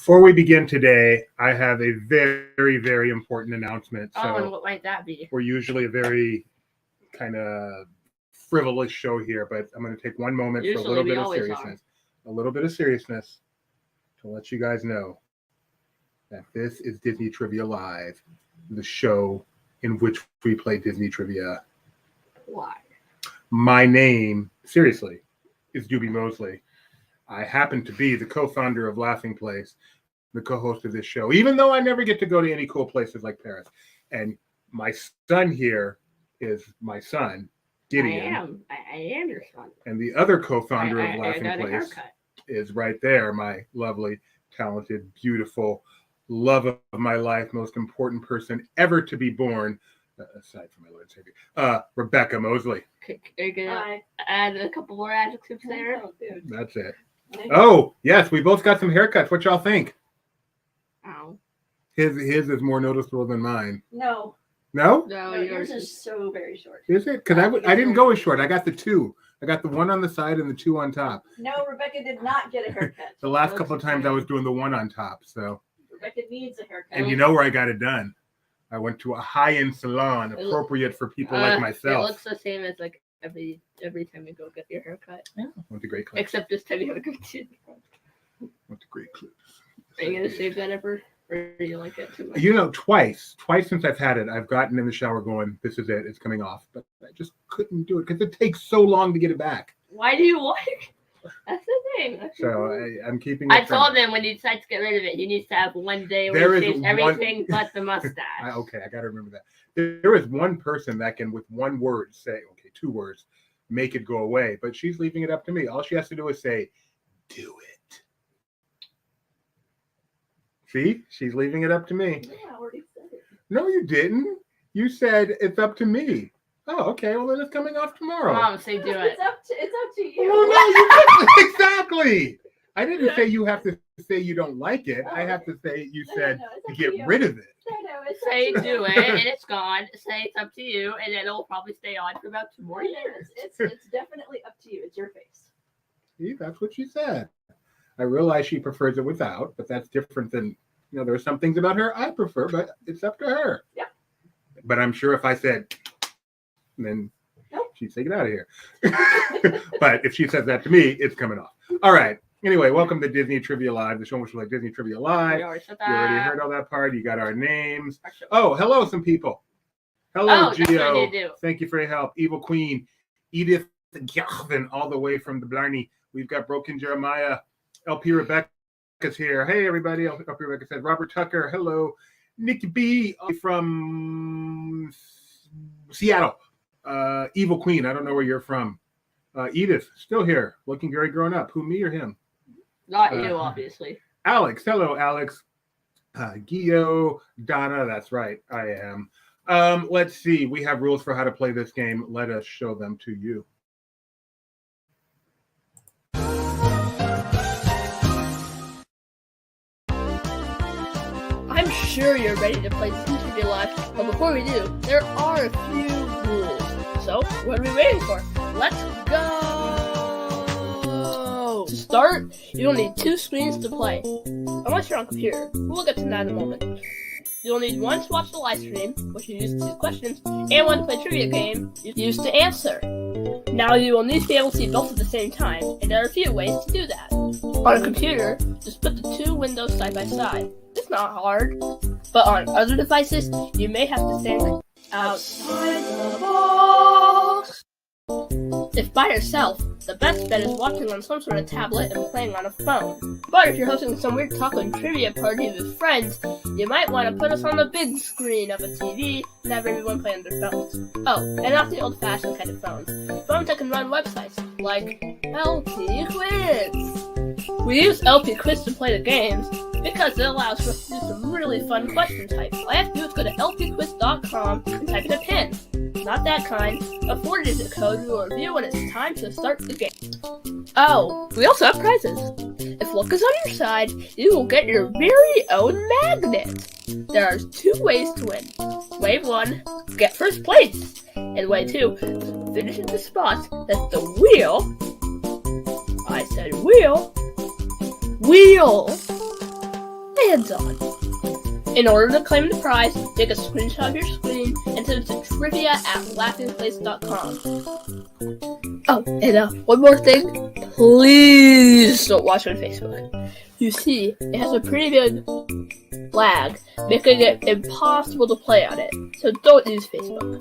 Before we begin today, I have a very, very important announcement. So and what might that be? We're usually a very kind of frivolous show here, but I'm going to take one moment for a little bit of seriousness. A little bit of seriousness to let you guys know that this is Disney Trivia Live, the show in which we play Disney Trivia. Why? My name, seriously, is Doobie Mosley. I happen to be the co-founder of Laughing Place, the co-host of this show, even though I never get to go to any cool places like Paris. And my son here is my son, Gideon. I am your son. And the other co-founder of Laughing Place is right there, my lovely, talented, beautiful, love of my life, most important person ever to be born, aside from my Lord and Savior, Rebecca Mosley. Are you going to add a couple more adjectives there? That's it. Oh, yes, we both got some haircuts. What y'all think? Ow. His is more noticeable than mine. No? No, yours is so very short. Is it? Because I didn't go as short. I got the two. I got the one on the side and the two on top. No, Rebecca did not get a haircut. The last couple of times I was doing the one on top. So Rebecca needs a haircut. And you know where I got it done? I went to a high-end salon appropriate for people like myself. It looks the same as like every time you go get your haircut. Yeah. Went to Great Clips. Except this time you have a good chin. Went to Great Clips. Are you gonna save that ever, or do you like it too much? You know, twice since I've had it, I've gotten in the shower going, "This is it. It's coming off," but I just couldn't do it because it takes so long to get it back. Why do you like? That's the thing. I'm keeping it. I told him when he decides to get rid of it, he needs to have one day where he shaves everything but the mustache. Okay, I got to remember that. There is one person that can, with one word, say, okay, 2 words, make it go away. But she's leaving it up to me. All she has to do is say, "Do it." See, she's leaving it up to me. Yeah, I already said it. No, you didn't. You said it's up to me. Oh, okay. Well, then it's coming off tomorrow. Mom, say do it. It's up to you. Well, no, you didn't. Exactly. I didn't say you have to say you don't like it. I have to say you said to get rid of it. No, say do it, and it's gone. Say it's up to you, and it'll probably stay on for about 2 more years. It's definitely up to you. It's your face. See, that's what she said. I realize she prefers it without, but that's different than, there are some things about her I prefer, but it's up to her. Yeah. But I'm sure if I said, then she'd take it out of here. But if she says that to me, it's coming off. All right. Anyway, welcome to Disney Trivia Live, the show which is like Disney Trivia Live. You already heard all that part. You got our names. Oh, hello, some people. Hello, Gio. Thank you for your help. Evil Queen, Edith Galvin, all the way from the Blarney. We've got Broken Jeremiah. LP Rebecca's here. Hey, everybody. LP Rebecca said, Robert Tucker. Hello. Nikki B from Seattle. Evil Queen. I don't know where you're from. Edith, still here, looking very grown up. Who, me or him? Not you, obviously. Alex. Hello, Alex. Gio, Donna. That's right. I am. Let's see. We have rules for how to play this game. Let us show them to you. I'm sure you're ready to play Disney Trivia Live, but before we do, there are a few rules. So, what are we waiting for? Let's go! To start, you'll need 2 screens to play, unless you're on computer. We'll get to that in a moment. You'll need one to watch the live stream, which you use to choose questions, and one to play trivia game, you use to answer. Now you will need to be able to see both at the same time, and there are a few ways to do that. On a computer, just put the 2 windows side by side. It's not hard, but on other devices, you may have to stand outside the box. If by yourself, the best bet is watching on some sort of tablet and playing on a phone. But if you're hosting some weird taco and trivia party with friends, you might want to put us on the big screen of a TV and have everyone play on their phones. Oh, and not the old-fashioned kind of phones. Phones that can run websites, like LP Quiz. We use LP Quiz to play the games because it allows for us to do some really fun question types. All I have to do is go to lpquiz.com and type in a pin. Not that kind, a 4-digit code we will review when it's time to start the game. Oh, we also have prizes. If luck is on your side, you will get your very own magnet. There are 2 ways to win. Way 1, get first place. And way 2, finish at the spot that the wheel. I said wheel. hands on. In order to claim the prize, take a screenshot of your screen and send it to trivia@laughingplace.com. Oh, and one more thing. Please don't watch on Facebook. You see, it has a pretty big lag, making it impossible to play on it. So don't use Facebook.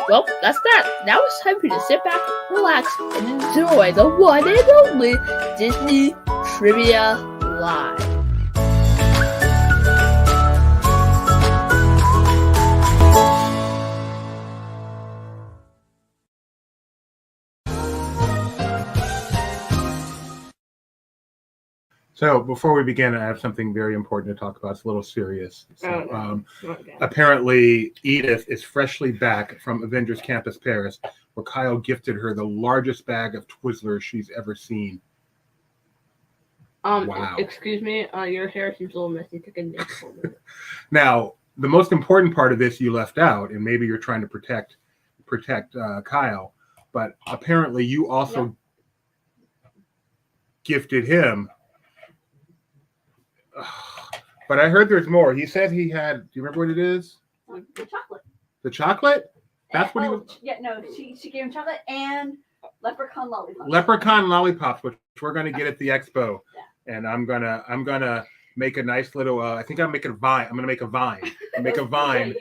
Well, that's that. Now it's time for you to sit back, relax, and enjoy the one and only Disney Trivia Live. So before we begin, I have something very important to talk about. It's a little serious. So, Okay. apparently, Edith is freshly back from Avengers Campus Paris, where Kyle gifted her the largest bag of Twizzlers she's ever seen. Wow. Excuse me, your hair seems a little messy. Take a nip for me. Now, the most important part of this you left out, and maybe you're trying to protect Kyle, but apparently you also gifted him. But I heard there's more. He said he had. Do you remember what it is? The chocolate. The chocolate? That's what he was. Yeah, no, she gave him chocolate and leprechaun lollipops. Leprechaun lollipops, which we're gonna get at the expo, and I'm gonna make a nice little. I think I'm making a vine. I'm gonna make a vine. Make a vine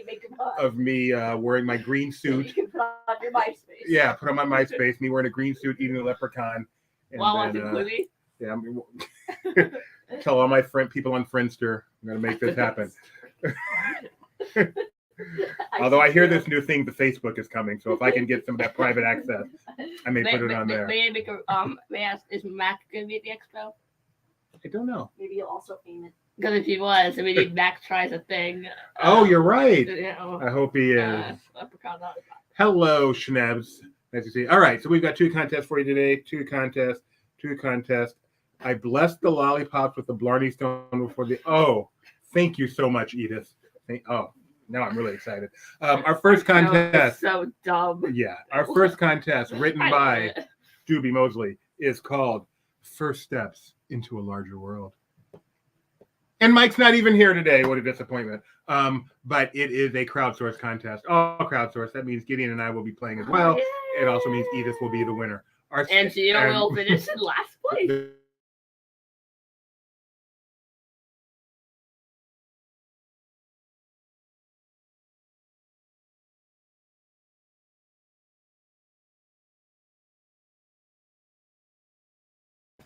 of me wearing my green suit. You can put on your MySpace. Yeah, put on my MySpace. Me wearing a green suit, eating a leprechaun. And While watching movie. Yeah. Tell all my people on Friendster, I'm gonna make this happen. Although I hear this new thing, the Facebook is coming, so if I can get some of that private access, I may put it on there. May I make a may I ask, is Mac gonna be at the expo? I don't know. Maybe you'll also aim it. Because if he was, we need Mac tries a thing. Oh, you're right. You know, I hope he is. leprechaun lollipop. Hello, Schnebs. Nice to see you. All right, so we've got two contests for you today. Two contests. I blessed the lollipops with the Blarney Stone before the. Oh, thank you so much, Edith. Now I'm really excited. Our first contest. So dumb. Yeah, our first contest, written by Doobie Mosley, is called "First Steps into a Larger World." And Mike's not even here today. What a disappointment. But it is a crowdsourced contest. All crowdsourced. That means Gideon and I will be playing as well. It also means Edith will be the winner. And Gio will finish in last place.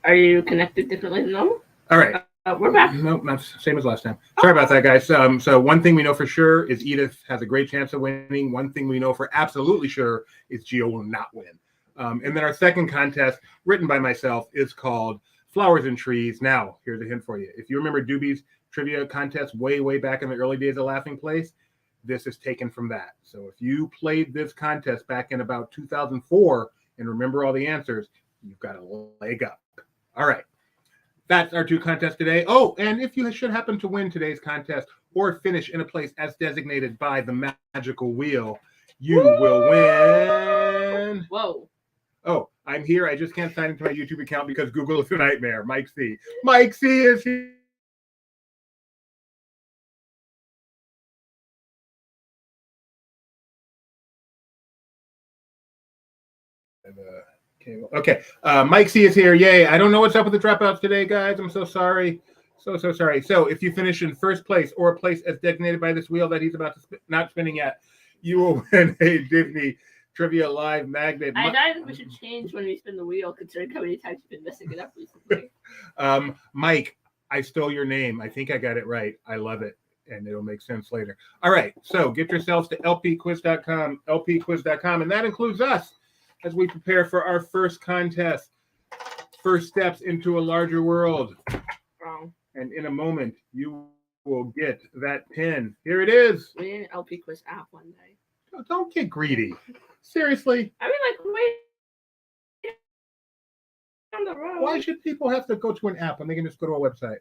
Are you connected differently than normal? All right. We're back. Nope, that's the same as last time. Sorry about that, guys. So one thing we know for sure is Edith has a great chance of winning. One thing we know for absolutely sure is Gio will not win. And then our second contest, written by myself, is called Flowers and Trees. Now, here's a hint for you. If you remember Doobie's trivia contest way back in the early days of Laughing Place, this is taken from that. So if you played this contest back in about 2004 and remember all the answers, you've got a leg up. All right. That's our two contests today. Oh, and if you should happen to win today's contest or finish in a place as designated by the magical wheel, you will win. Whoa. Oh, I'm here. I just can't sign into my YouTube account because Google is a nightmare. Mike C. Mike C is here. Okay. Mike C is here. Yay. I don't know what's up with the dropouts today, guys. I'm so sorry. So sorry. So if you finish in first place or a place as designated by this wheel that he's about to not spinning yet, you will win a Disney Trivia Live magnet. I think we should change when we spin the wheel, considering how many times you've been messing it up recently. Mike, I stole your name. I think I got it right. I love it. And it'll make sense later. All right. So get yourselves to lpquiz.com, and that includes us as we prepare for our first contest, First Steps into a Larger World. Wrong. And in a moment, you will get that pin. Here it is. We need an LP quiz app one day. Don't get greedy. Seriously. I mean, wait. On the road. Why should people have to go to an app when they can just go to a website?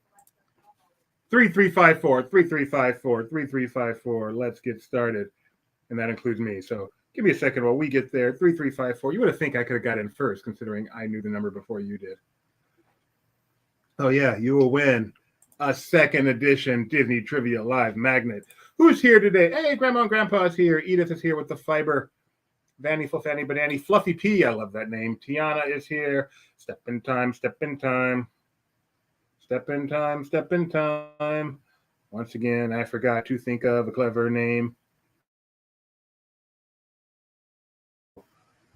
3354. Let's get started. And that includes me. So give me a second while we get there. 3354. You would have think I could have got in first, considering I knew the number before you did. Oh, yeah. You will win a second edition Disney Trivia Live magnet. Who's here today? Hey, Grandma and Grandpa's here. Edith is here with the fiber. Vanny, Fanny, Banani, Fluffy P. I love that name. Tiana is here. Step in time, step in time. Step in time, step in time. Once again, I forgot to think of a clever name.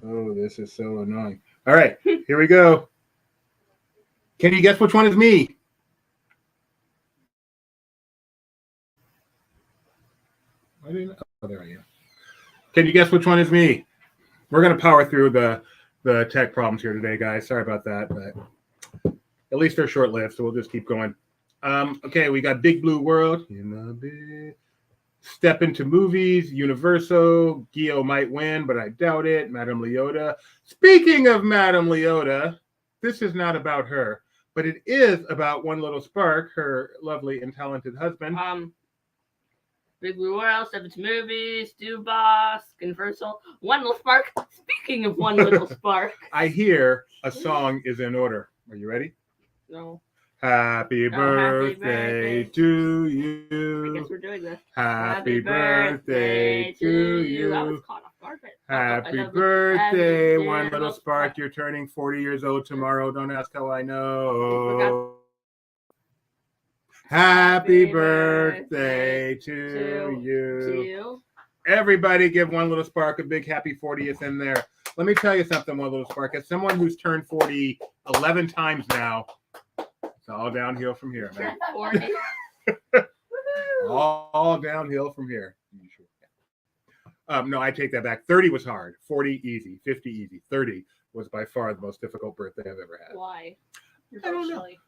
Oh, this is so annoying. All right, here we go. Can you guess which one is me? Oh, there I am. Can you guess which one is me? We're going to power through the tech problems here today, guys. Sorry about that, but at least they're short-lived, so we'll just keep going. Okay, we got Big Blue World. Step into movies, Universal. Gio might win, but I doubt it. Madame Leota. Speaking of Madame Leota, this is not about her, but it is about One Little Spark, her lovely and talented husband. Big Blue World, Step into Movies, Do Boss, Universal, One Little Spark. Speaking of One Little Spark. I hear a song is in order. Are you ready? No. Happy birthday to you. I guess we're doing this. Happy birthday to you. I was caught off guard. Happy birthday, One Little Spark. You're turning 40 years old tomorrow. Don't ask how I know. Happy birthday to you. Everybody give One Little Spark a big happy 40th in there. Let me tell you something, One Little Spark. As someone who's turned 40 11 times now, it's all downhill from here, man. 40. all downhill from here. No, I take that back. 30 was hard. 40 easy. 50 easy. 30 was by far the most difficult birthday I've ever had. Why? You're I don't know. Shelly.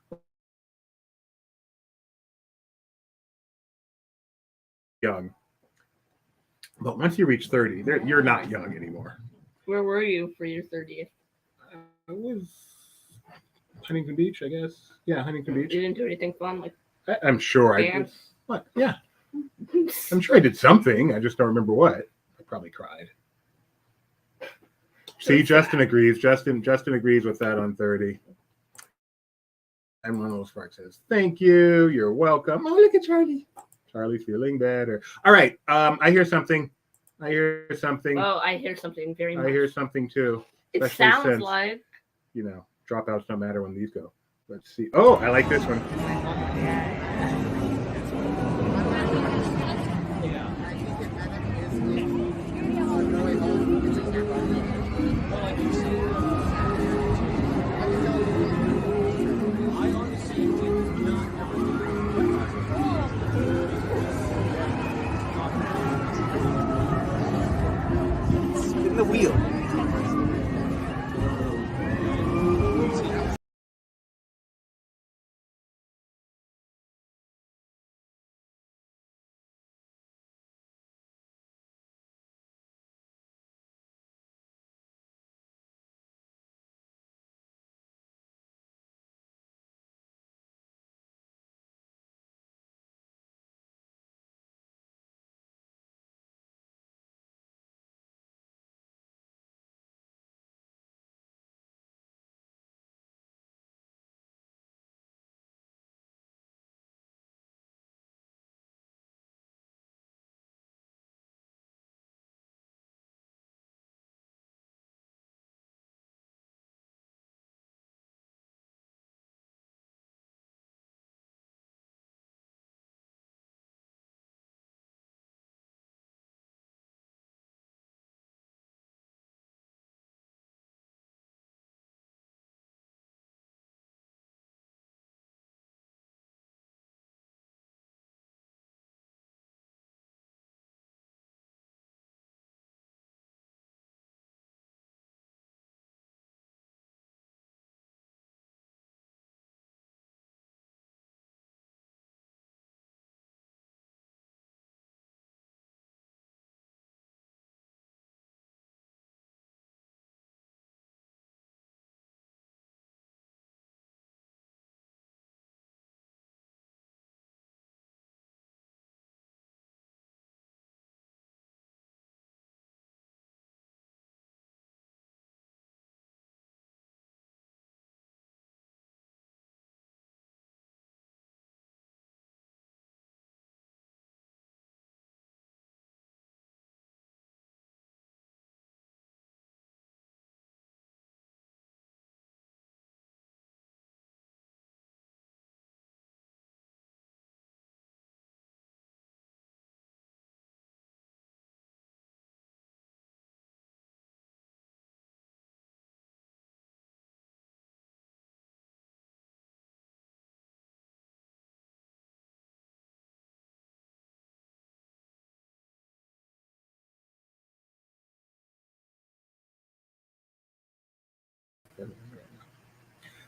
Young. But once you reach 30, you're not young anymore. Where were you for your 30th? I was Huntington Beach, I guess. Yeah, Huntington Beach. You didn't do anything fun, like I'm sure I did. dance? What? Yeah. I'm sure I did something. I just don't remember what. I probably cried. See, Justin agrees. Justin agrees with that on 30. And One Little Spark says, thank you. You're welcome. Oh, look at Charlie. Charlie's feeling better. All right. I hear something. Oh, I hear something very much. I hear something too. It especially sounds since, like dropouts don't matter when these go. Let's see. Oh, I like this one. In the wheel.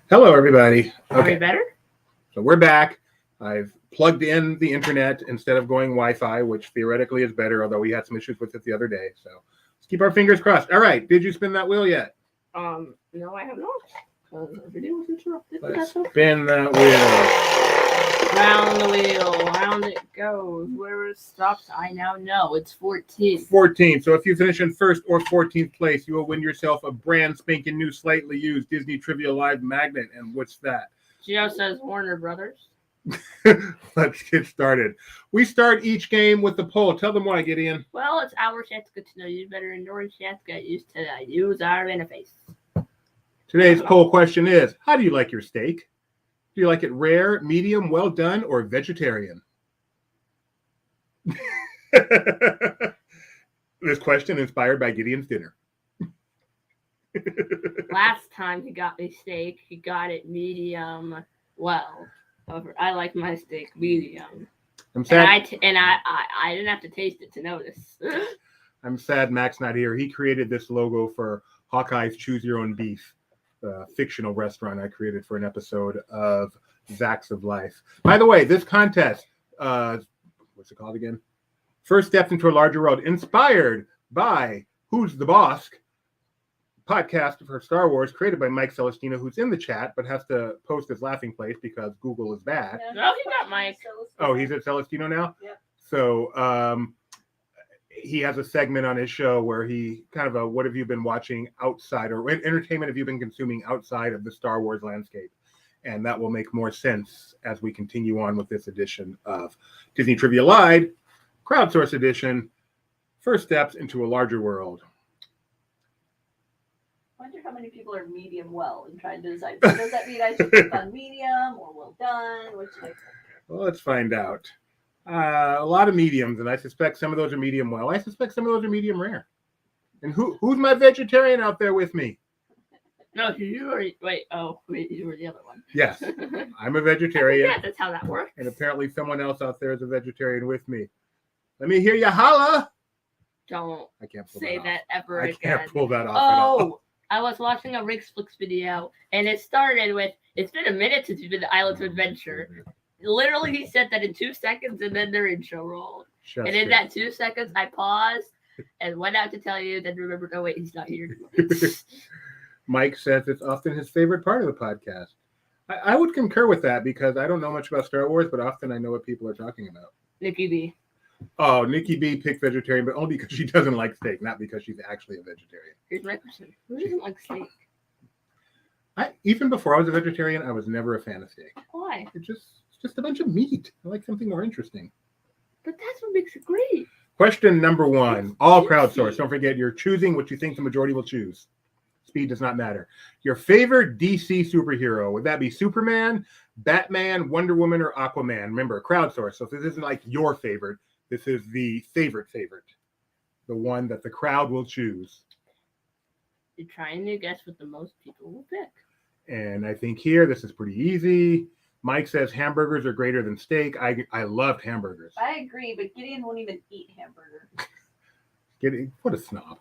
Hello, everybody. Are we Okay, better? so we're back. I've plugged in the internet instead of going Wi-Fi, which theoretically is better, although we had some issues with it the other day. So let's keep our fingers crossed. All right, did you spin that wheel yet? No, I have not. Because the video was interrupted. but Let's that's okay. spin that wheel. Round the wheel, round it goes. Where it stops, I now know. It's 14. 14. So if you finish in first or 14th place, you will win yourself a brand spanking new, slightly used Disney Trivia Live magnet. And what's that? Gio says Warner Brothers. Let's get started. We start each game with the poll. Tell them why, Gideon. Well, it's our chance to get to know you better, and your chance to get used to use our interface. Today's poll question is, how do you like your steak? Do you like it rare, medium, well done, or vegetarian? This question inspired by Gideon's dinner. Last time he got me steak, he got it medium well. However, I like my steak medium. I'm sad. And I didn't have to taste it to notice. I'm sad Mac's not here. He created this logo for Hawkeye's Choose Your Own Beef, the fictional restaurant I created for an episode of Zacks of Life. By the way, this contest, what's it called again? First Steps into a Larger World, inspired by Who's the Boss? Podcast for Star Wars, created by Mike Celestino, who's in the chat, but has to post his laughing place because Google is bad. No, he got Mike. Oh, he's at Celestino now? Yep. So he has a segment on his show where he kind of what have you been watching outside, or what entertainment have you been consuming outside of the Star Wars landscape? And that will make more sense as we continue on with this edition of Disney Trivia Live, Crowdsource Edition, First Steps into a Larger World. I wonder how many people are medium well and trying to decide. Does that mean I should click on medium or well done? Which should I click? Well, let's find out. A lot of mediums, and I suspect some of those are medium well. I suspect some of those are medium rare. And who's my vegetarian out there with me? No, you were you were the other one. Yes, I'm a vegetarian. Yeah, that's how that works. And apparently someone else out there is a vegetarian with me. Let me hear you holla. Don't I can't pull say that that ever off. I again. can't pull that off at all. Oh, I was watching a Rick's Flicks video, and it started with, it's been a minute since you've been to Islands of Adventure. Literally, he said that in 2 seconds, and then their intro rolled. Just And in it. that 2 seconds, I paused and went out to tell you, then remembered, oh, wait, he's not here. Mike says it's often his favorite part of the podcast. I would concur with that because I don't know much about Star Wars, but often I know what people are talking about. Nikki B. Oh, Nikki B picked vegetarian, but only because she doesn't like steak, not because she's actually a vegetarian. Here's my question. Who doesn't like steak? Even before I was a vegetarian, I was never a fan of steak. Why? It's just a bunch of meat. I like something more interesting. But that's what makes it great. Question number 1. All crowdsourced. Don't forget, you're choosing what you think the majority will choose. Speed does not matter. Your favorite DC superhero, would that be Superman, Batman, Wonder Woman, or Aquaman? Remember, crowdsourced. So if this isn't like your favorite, this is the favorite. The one that the crowd will choose. You're trying to guess what the most people will pick. And I think here, this is pretty easy. Mike says hamburgers are greater than steak. I loved hamburgers. I agree, but Gideon won't even eat hamburger. What a snob.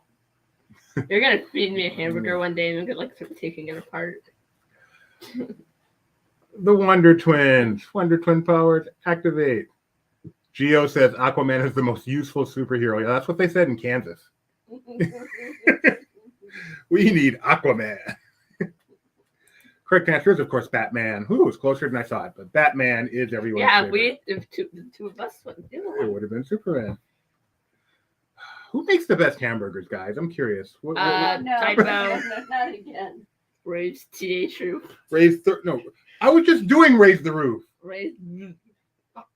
You're going to feed me a hamburger one day and I'm going to start taking it apart. The Wonder Twins. Wonder Twin powers activate. Gio says Aquaman is the most useful superhero. Yeah, that's what they said in Kansas. We need Aquaman. Correct answer is, of course, Batman. Ooh, it's closer than I thought, but Batman is everyone's favorite. If the two of us went. It would have been Superman. Who makes the best hamburgers, guys? I'm curious. No, Typo. no, not again. Raise TH roof. No, I was just doing Raise the Roof. Raise.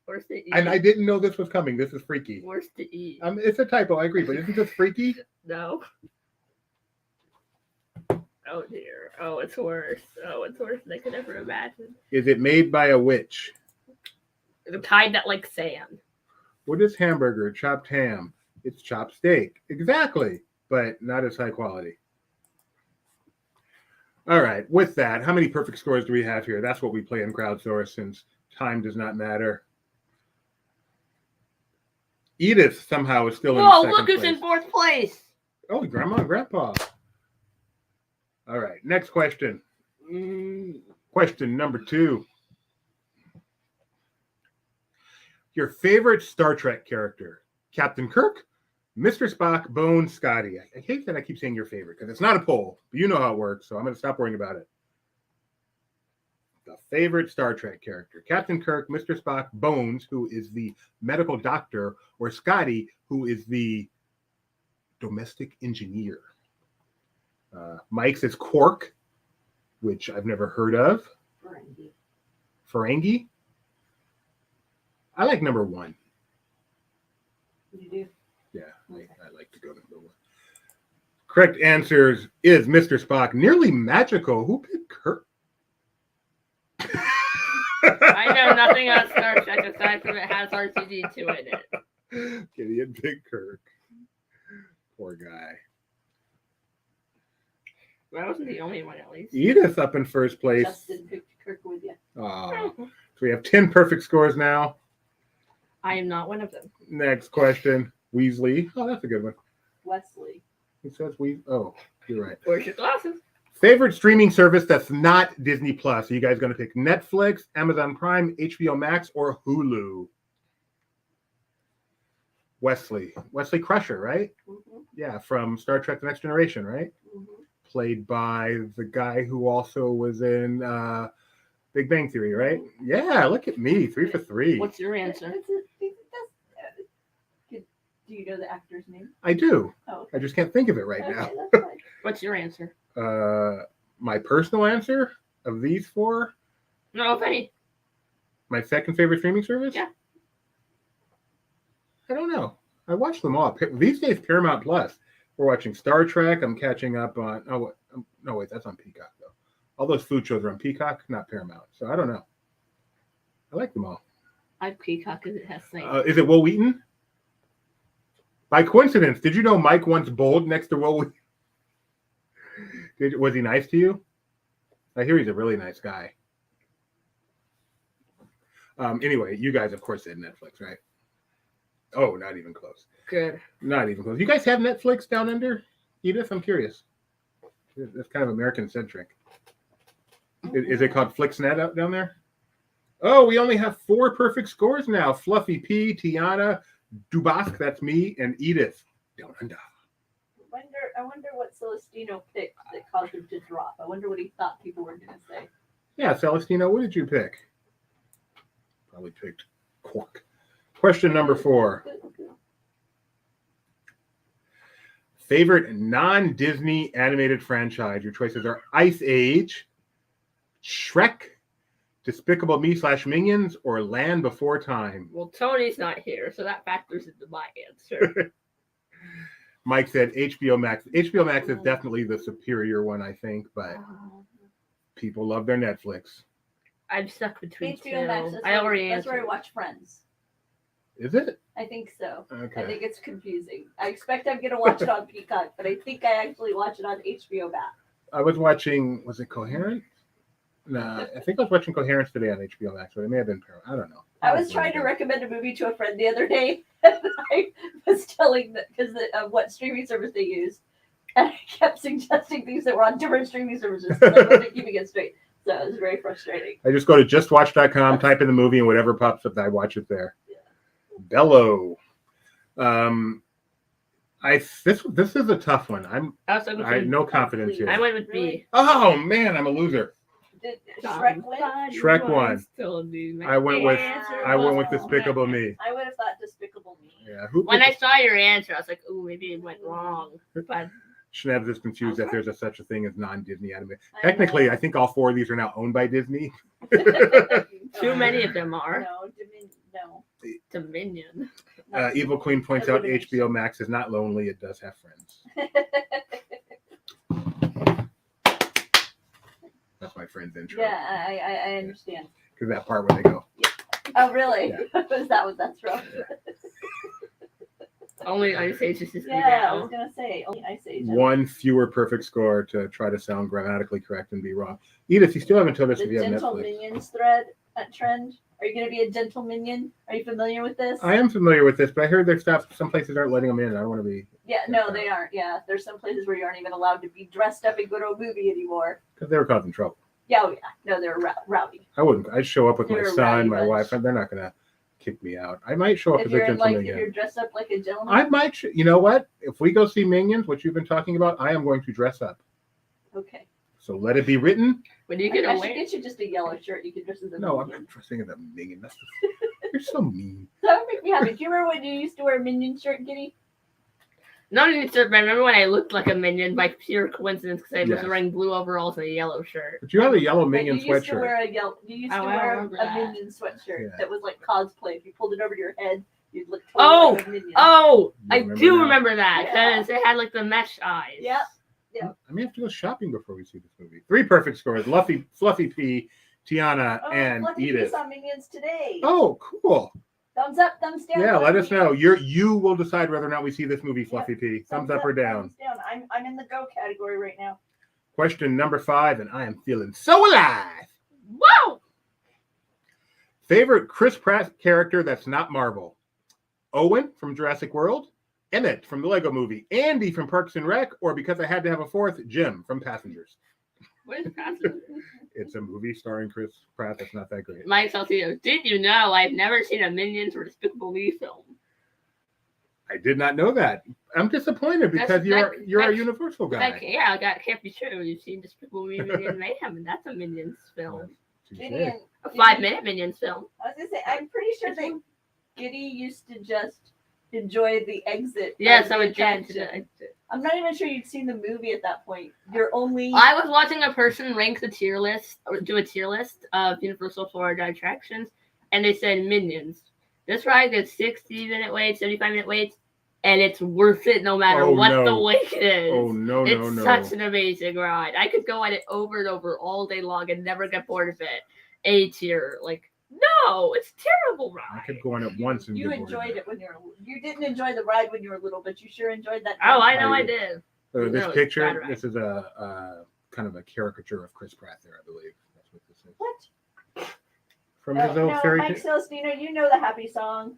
Where's the E? And I didn't know this was coming. This is freaky. Where's the E? It's a typo, I agree, but isn't this freaky? No. Oh dear. Oh, it's worse. Oh, it's worse than I could ever imagine. Is it made by a witch? They're tied that like sand. What is hamburger? Chopped ham. It's chopped steak. Exactly, but not as high quality. All right, with that, how many perfect scores do we have here? That's what we play in crowdsource since time does not matter. Edith somehow is still in second look who's place. in 4th place. Oh, Grandma and Grandpa. All right. Next question. Mm. Question number 2. Your favorite Star Trek character? Captain Kirk, Mr. Spock, Bones, Scotty. I hate that I keep saying your favorite because it's not a poll, but you know how it works, so I'm going to stop worrying about it. The favorite Star Trek character? Captain Kirk, Mr. Spock, Bones, who is the medical doctor, or Scotty, who is the domestic engineer. Mike says Quark, which I've never heard of. Ferengi. I like number 1. You do. Yeah, I like to go to number 1. Correct answers is Mr. Spock. Nearly magical. Who picked Kirk? I know nothing about Star Trek aside from it has R2D2 in it. Gideon picked Kirk. Poor guy. That wasn't the only one, at least. Edith up in first place. Justin picked Kirk with you. So we have 10 perfect scores now. I am not one of them. Next question. Weasley. Oh, that's a good one. Wesley. It says Weasley. Oh, you're right. Where's your glasses? Favorite streaming service that's not Disney Plus? Are you guys going to pick Netflix, Amazon Prime, HBO Max, or Hulu? Wesley Crusher, right? Mm-hmm. Yeah, from Star Trek: The Next Generation, right? Mm-hmm. Played by the guy who also was in Big Bang Theory, right? Yeah, look at me, 3 for 3. What's your answer? Do you know the actor's name? I do. Oh, I just can't think of it right okay, now. that's fine. What's your answer? My personal answer of these 4, No, if any. my second favorite streaming service? Yeah. I don't know. I watch them all. These days, Paramount Plus. We're watching Star Trek. I'm catching up on. No, wait, that's on Peacock though. All those food shows are on Peacock, not Paramount. So I don't know. I like them all. I Peacock because it has things. Is it Will Wheaton? By coincidence, did you know Mike once bowled next to Will Wheaton? Was he nice to you? I hear he's a really nice guy. Anyway, you guys, of course, said Netflix, right? Oh, not even close. Good. Not even close. You guys have Netflix down under? Edith, I'm curious. It's kind of American-centric. Is it called FlixNet out down there? Oh, we only have 4 perfect scores now. Fluffy P, Tiana, Dubask, that's me, and Edith. Down under. I wonder what Celestino picked that caused him to drop. I wonder what he thought people were going to say. Yeah, Celestino, what did you pick? Probably picked Quark. Question number 4. Favorite non-Disney animated franchise? Your choices are Ice Age, Shrek, Despicable Me / Minions, or Land Before Time. Well, Tony's not here, so that factors into my answer. Mike said HBO Max. HBO Max is definitely the superior one, I think, but people love their Netflix. I'm stuck between two. HBO Max, that's where I watch Friends. Is it? I think so. Okay. I think it's confusing. I expect I'm going to watch it on Peacock, but I think I actually watch it on HBO Max. I was watching, was it Coherent? No, I think I was watching Coherence today on HBO Max, but it may have been Paramount. I don't know. I was trying to recommend a movie to a friend the other day, and I was telling them because of what streaming service they use, and I kept suggesting things that were on different streaming services. So I wasn't keeping it straight. So it was very frustrating. I just go to justwatch.com, type in the movie, and whatever pops up, I watch it there. Yeah. Bello. This is a tough one. I have no confidence here. I went with B. Oh man, I'm a loser. Did Shrek win? Shrek won. I went with Answer Despicable Me. I would have thought Despicable Me. Yeah. When I saw your answer, I was like, "Ooh, maybe it went wrong." But Schnebs is confused that there's such a thing as non-Disney anime. Technically, I think all 4 of these are now owned by Disney. too many of them are. No. Dominion. Evil Queen points out HBO Max is not lonely. It does have friends. That's my friend's intro. Yeah, I understand. Because that part where they go. Yeah. Oh, really? Yeah. Is that what that's from? Only Ice Age is Yeah, I was going to say, only Ice Age. 1 fewer perfect score to try to sound grammatically correct and be wrong. Edith, you still haven't told us if you have The Dental Netflix. Minions trend. Are you going to be a gentle minion? Are you familiar with this? I am familiar with this, but I heard there's stuff. Some places aren't letting them in. I don't want to be. Yeah, no, they aren't. Yeah, there's some places where you aren't even allowed to be dressed up in good old movie anymore. Because they were causing trouble. Yeah, oh, yeah. No, they're rowdy. I wouldn't. I'd show up with They're my a son, rowdy my bunch. wife, and they're not gonna kick me out. I might show up If as a you're in, gentle like, if minion. you're dressed up like a gentleman. I might. You know what? If we go see Minions, what you've been talking about, I am going to dress up. Okay. So let it be written. When you I get should away. get you just a yellow shirt. You can dress as a No, I'm minion. not dressing as a minion. You're so mean. That would make me happy. Do you remember when you used to wear a minion shirt, Giddy? Not even sure, but I remember when I looked like a minion by pure coincidence because I was Yes. wearing blue overalls and a yellow shirt. But you have a yellow But minion you used to sweatshirt. wear a yellow. You used to Oh, I wear remember a that. minion sweatshirt Yeah. that was like cosplay. If you pulled it over your head, you'd look Oh! totally like a minion. Oh, You I remember do now? remember that Yeah. because it had like the mesh eyes. Yep. I may have to go shopping before we see this movie. 3 perfect scores: Fluffy P, Tiana, Oh, and Fluffy P Edith. saw Minions today. Oh, cool. Thumbs up, thumbs down. Yeah, let us Fluffy. know. You will decide whether or not we see this movie, Fluffy P. Thumbs up or down. Thumbs down. I'm in the go category right now. Question number 5, and I am feeling so alive. Whoa! Favorite Chris Pratt character that's not Marvel? Owen from Jurassic World, Emmett from the Lego Movie, Andy from Parks and Rec, or because I had to have a fourth, Jim from Passengers. What is passing? It's a movie starring Chris Pratt that's not that great. Mike Salcido, did you know I've never seen a Minions or Despicable Me film? I did not know that. I'm disappointed because you're a Universal guy. Yeah, that can't be true. You've seen Despicable Me, Minions Mayhem, and that's a Minions film. Gideon, A 5-minute Minions film. I was gonna say, I'm pretty sure that Giddy used to just enjoy the exit. Yes, of I the would get attraction. to I'm not even sure you'd seen the movie at that point. You're only. I was watching a person rank the tier list, or do a tier list of Universal Florida attractions, and they said Minions. This ride gets 60-minute waits, 75-minute waits, and it's worth it no matter Oh, what no. the wait is. Oh, no. It's such an amazing ride. I could go on it over and over all day long and never get bored of it. A tier, like, no, it's a terrible ride. I could go on it once and You get bored of enjoyed it when you didn't enjoy the ride when you were little, but you sure enjoyed that. Oh, I know I I did. So No, this it's picture, bad, right? this is a kind of a caricature of Chris Pratt there, I believe. That's what this is. What? From his old no, fairy Mike tale. Celestino, you know the happy song.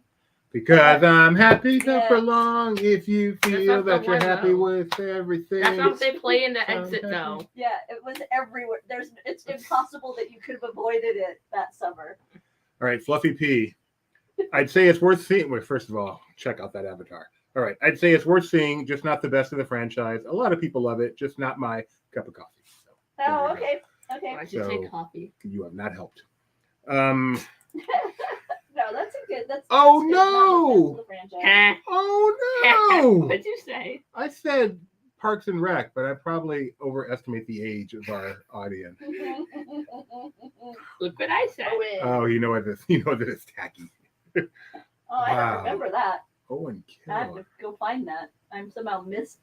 Because I'm happy to Yeah. prolong if you feel not the that you're one, happy though. with everything. That's not what they play in the Sound exit, happy? though. Yeah, it was everywhere. It's impossible that you could have avoided it that summer. All right, Fluffy P. I'd say it's worth seeing. Well, first of all, check out that avatar. All right, I'd say it's worth seeing, just not the best of the franchise. A lot of people love it, just not my cup of coffee. So, Oh, there we okay. Okay. I should So- say coffee. you have not helped. No, that's a good. That's. Oh, that's good. Not no! the best of the franchise. Oh no! What'd you say? I said Parks and Rec, but I probably overestimate the age of our audience. Look what I said. Owen. Oh, you know that it's tacky. Oh, I wow. don't remember that. Owen I have Kill. to go find that. I'm somehow missed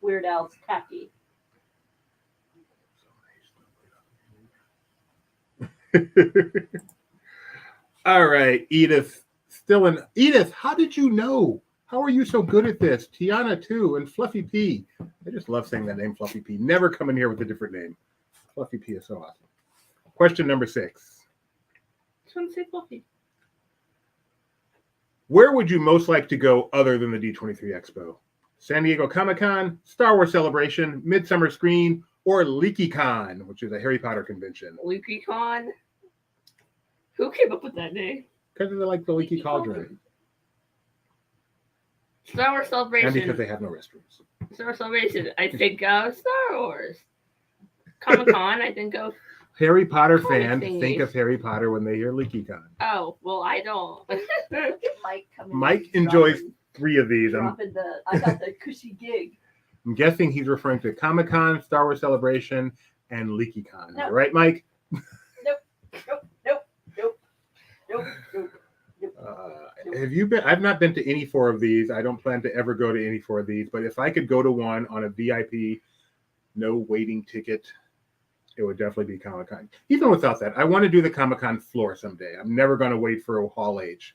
Weird Al's tacky. All right, Edith. Edith, how did you know? How are you so good at this? Tiana too, and Fluffy P. I just love saying that name, Fluffy P. Never come in here with a different name. Fluffy P is so awesome. Question number 6. Just want to say coffee. Where would you most like to go other than the D23 Expo? San Diego Comic-Con, Star Wars Celebration, Midsummer Screen, or LeakyCon, which is a Harry Potter convention? LeakyCon. Who came up with that name? Because they like the Leaky Leaky Cauldron. Star Wars And Celebration. because they have no restrooms. Star Wars Celebration. I think of Star Wars. Comic-Con. I think of. Harry Potter Comic fans thingies. think of Harry Potter when they hear LeakyCon. Oh, well, I don't. Look at Mike coming. Mike in, enjoys dropping- 3 of these. dropping the. I got the cushy gig. I'm guessing he's referring to Comic-Con, Star Wars Celebration, and LeakyCon. No. Right, Mike? Nope. Have you been? I've not been to any 4 of these. I don't plan to ever go to any 4 of these. But if I could go to one on a VIP, no waiting ticket, it would definitely be Comic-Con. Even without that, I want to do the Comic-Con floor someday. I'm never going to wait for a Hall H,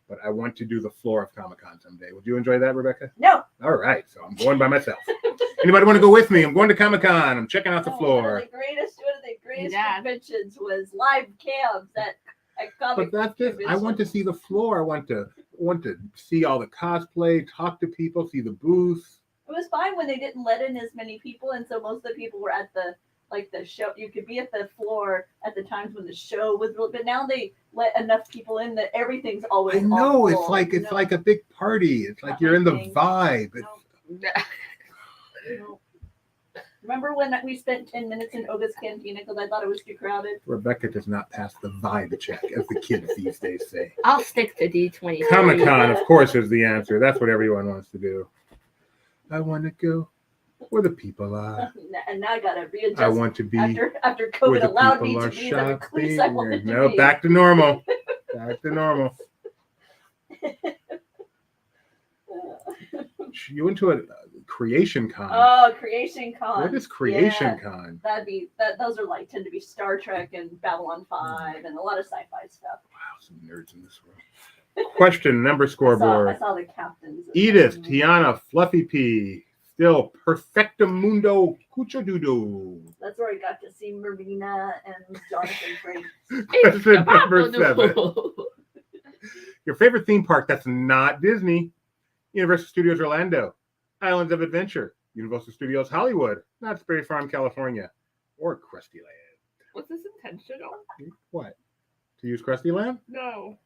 but I want to do the floor of Comic-Con someday. Would you enjoy that, Rebecca? No. All right, so I'm going by myself. Anybody want to go with me? I'm going to Comic-Con. I'm checking out the One floor. of the greatest Yeah. conventions was live cams at But that's just. I want to see the floor. I want to see all the cosplay, talk to people, see the booths. It was fine when they didn't let in as many people, and so most of the people were at the show. You could be at the floor at the times when the show was real, but now they let enough people in that everything's always. I know it's like a big party. It's like you're in the vibe. No. Remember when we spent 10 minutes in Oga's Cantina because I thought it was too crowded? Rebecca does not pass the vibe check, as the kids these days say. I'll stick to D23. Comic-Con, of course, is the answer. That's what everyone wants to do. I want to go where the people are. And now I gotta readjust. I want to be after where COVID the allowed me people to are be the recluse I wanted shopping. to No, be. back to normal. Back to normal. You went to a Creation Con. Oh, Creation Con. What is Creation Con? Those are tend to be Star Trek and Babylon 5 and a lot of sci-fi stuff. Wow, some nerds in this room. Question number scoreboard. I saw the captains. Edith, Tiana, Fluffy P, still Perfectamundo Cuchadudo. That's where I got to see Marina and Jonathan Frank. Question number 7. Your favorite theme park that's not Disney? Universal Studios Orlando, Islands of Adventure, Universal Studios Hollywood, Knott's Berry Farm, California, or Krusty Land. Was this intentional? What? To use Krusty Land? No.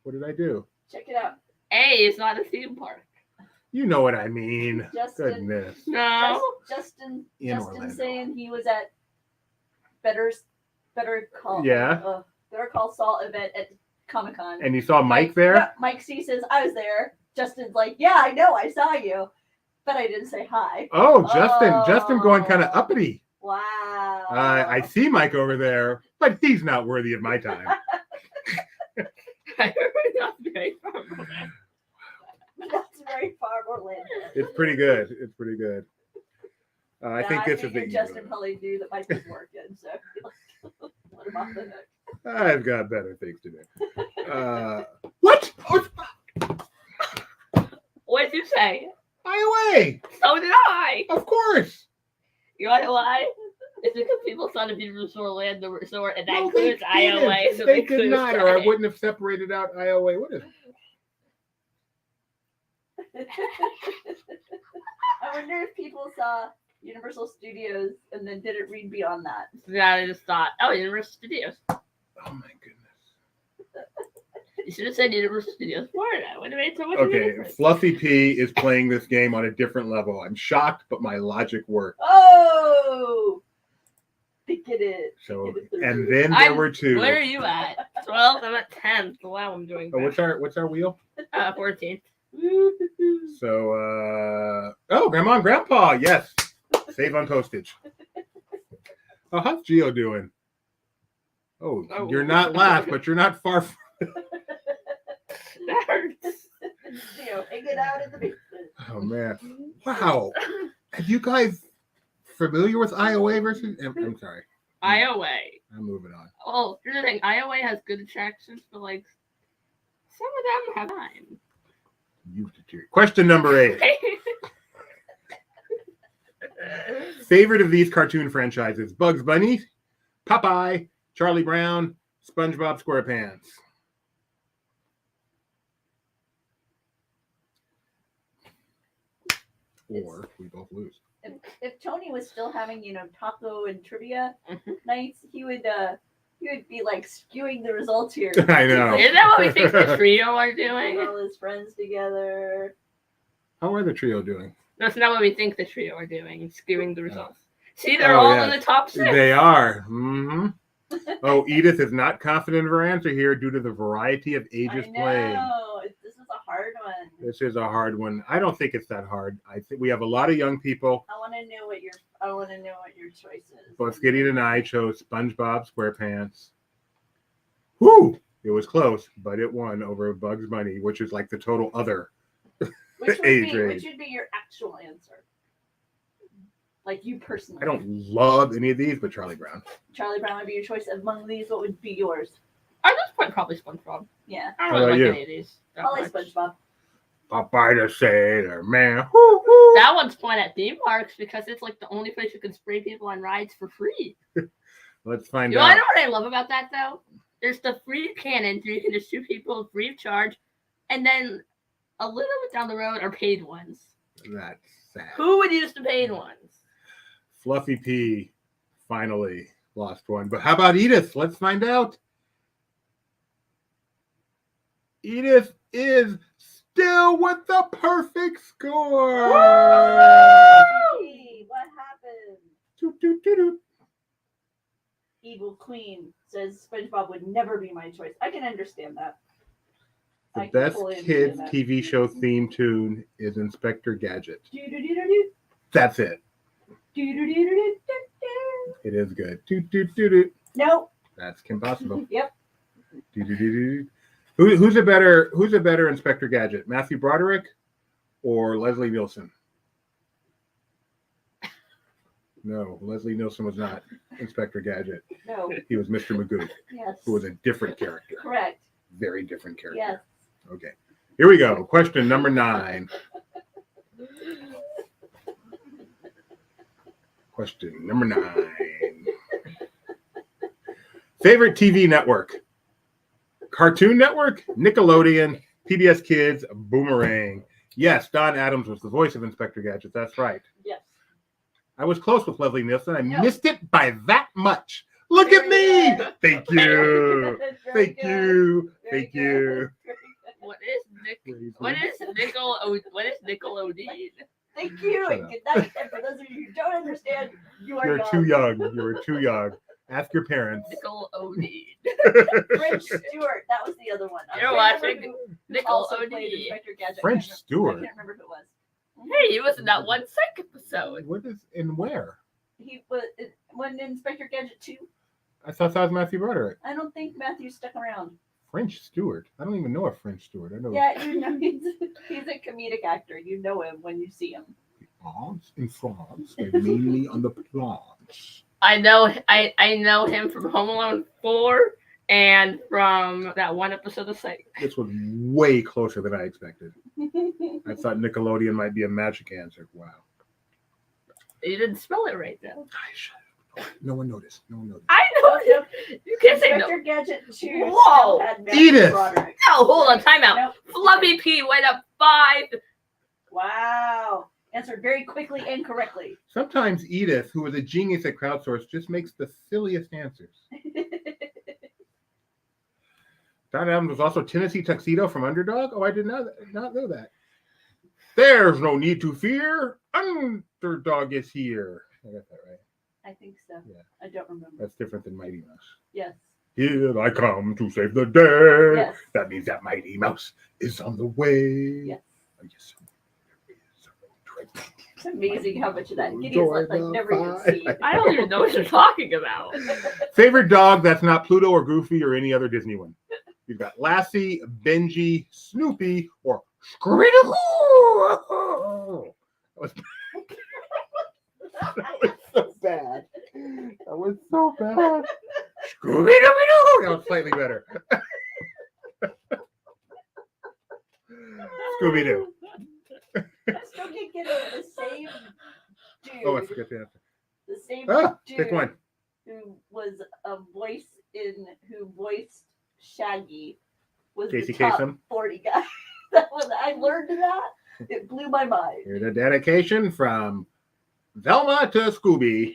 What did I do? Check it out. A is not a theme park. You know what I mean. Justin. Goodness. No. Justin Orlando. saying he was at Better Call. Yeah. Better Call Saul event at Comic-Con. And you saw Mike there? Yeah, Mike C says, I was there. Justin's like, yeah, I know, I saw you. But I didn't say hi. Oh, Justin going kind of uppity. Wow. I see Mike over there, but he's not worthy of my time. That's very far. That's very far, Orlando. It's pretty good. It's pretty good. I think this is the figured Justin probably knew that Mike was working, so let him off the hook. I've got better things to do. What? Oh, What did you say? IOA! So did I. Of course. You want to lie? It's because people saw the Universal Orlando Resort, and that No, they includes IOA. didn't. So They did couldn't not, or I say. wouldn't have separated out IOA. What is it? I wonder if people saw Universal Studios and then didn't read beyond that. Yeah, I just thought, oh, Universal Studios. Oh my goodness. You should have said Universal Studios Florida. Would have made so much Okay, difference. Fluffy P is playing this game on a different level. I'm shocked, but my logic worked. Oh! Think it. So, Think it and through. then there were two. Where are you at? 12th. I'm at 10th. Wow, I'm doing Oh, bad. what's our wheel? 14th. So, Grandma and Grandpa, yes. Save on postage. Oh, how's Gio doing? Oh, Oh. you're not last, but you're not far from. That hurts. Hang it out in the basement. Oh, man. Wow. Are you guys familiar with IOA versus? I'm sorry. IOA. I'm moving on. Oh, here's the thing. IOA has good attractions, but like some of them have time. You deteriorate. Question number 8. Favorite of these cartoon franchises: Bugs Bunny, Popeye, Charlie Brown, SpongeBob SquarePants. Or we both lose. If Tony was still having, taco and trivia Mhm. nights, he would be like skewing the results here. I know. Isn't that what we think the trio are doing? Get all his friends together. How are the trio doing? That's not what we think the trio are doing, skewing the results. See, they're Oh, all yeah. in the top 6. They are. Mm-hmm. Oh, Edith is not confident of her answer here due to the variety of ages I played. know. This is a hard one. This is a hard one. I don't think it's that hard. I think we have a lot of young people. I want to know what your choice is. Both Gideon and I chose SpongeBob SquarePants. Whoo! It was close, but it won over Bugs Bunny, which is like the total other. Which age range. would be your actual answer? Like you personally. I don't love any of these, but Charlie Brown. Charlie Brown would be your choice. Among these, what would be yours? At this point, probably SpongeBob. Yeah. I How don't really about like you? any of these. that Probably much. SpongeBob. Popeye the Sailor Man. Woo, woo. That one's fun at theme parks because it's like the only place you can spray people on rides for free. Let's find You want to out. know what I love about that though? there's the free cannon, so you can just shoot people free of charge, and then a little bit down the road are paid ones. That's sad. Who would use the paid ones? Fluffy P finally lost one. But how about Edith? Let's find out. Edith is still with the perfect score. Hey, what happened? Doot, doot, doot, doot. Evil Queen says SpongeBob would never be my choice. I can understand that. The I can best fully kids understand that. TV show theme tune is Inspector Gadget. Do-do-do-do-do. That's it. Do-do-do-do-do-do. It is good. Doot, doot, doot, doot. Nope. That's Kim Possible. Yep. Doot, doot, doot, doot. Who's a better Inspector Gadget? Matthew Broderick or Leslie Nielsen? No, Leslie Nielsen was not Inspector Gadget. No. He was Mr. Magoo, Yes. who was a different character. Correct. Very different character. Yes. Okay. Here we go. Question number 9. Question number 9. Favorite TV network? Cartoon Network, Nickelodeon, PBS Kids, Boomerang. Yes, Don Adams was the voice of Inspector Gadget. That's right. Yes. I was close with Leslie Nielsen. I No. missed it by that much. Look at me. Thank you. Very Thank good. you. Very Thank good. you. Very good. What is Nickelodeon? Thank you. Shut And up. good night. And for those of you who don't understand, you are You're young. too young. You were too young. Ask your parents. Nickelodeon. French Stewart. That was the other one. I You're can't remember watching who also played Nickelodeon. Inspector Gadget. French I Stewart. can't remember who it was. Hey, he was in that one psych episode. What is and where? He was when Inspector Gadget 2. I thought that was Matthew Broderick. I don't think Matthew stuck around. French Stewart. I don't even know a French Stewart. I know Yeah, you know he's a comedic actor. You know him when you see him. France. In France, they're mainly on the plants. I know him from Home Alone 4 and from that one episode of Psych. This was way closer than I expected. I thought Nickelodeon might be a magic answer. Wow. You didn't spell it right though. No one noticed. No one noticed. I know him. You can't say no. Inspector Gadget 2 still Whoa. had Matthew Edith. Broderick. No, hold on, time out. Nope. Fluffy P went up 5. Wow. Answered very quickly and correctly. Sometimes Edith, who is a genius at crowdsource, just makes the silliest answers. Don Adams was also Tennessee Tuxedo from Underdog. Oh, I did not know that. There's no need to fear. Underdog is here. I got that right. I think so. Yeah. I don't remember. That's different than Mighty Mouse. Yes. Here I come to save the day. Yes. That means that Mighty Mouse is on the way. Yes. Oh, yes. It's amazing how much of that Gideon's Joy like the never even five. seen. I don't even know what you're talking about. Favorite dog that's not Pluto or Goofy or any other Disney one? You've got Lassie, Benji, Snoopy, or Scooby-Doo. That was so bad. That was so bad. Scooby-Doo. That was slightly better. Scooby-Doo. I still can't get over the same dude. Oh, I forget the answer. The same Pick dude one. who was a voice who voiced Shaggy was Casey the top Kasem. 40 guy. That was, I learned that. It blew my mind. Here's a dedication from Velma to Scooby.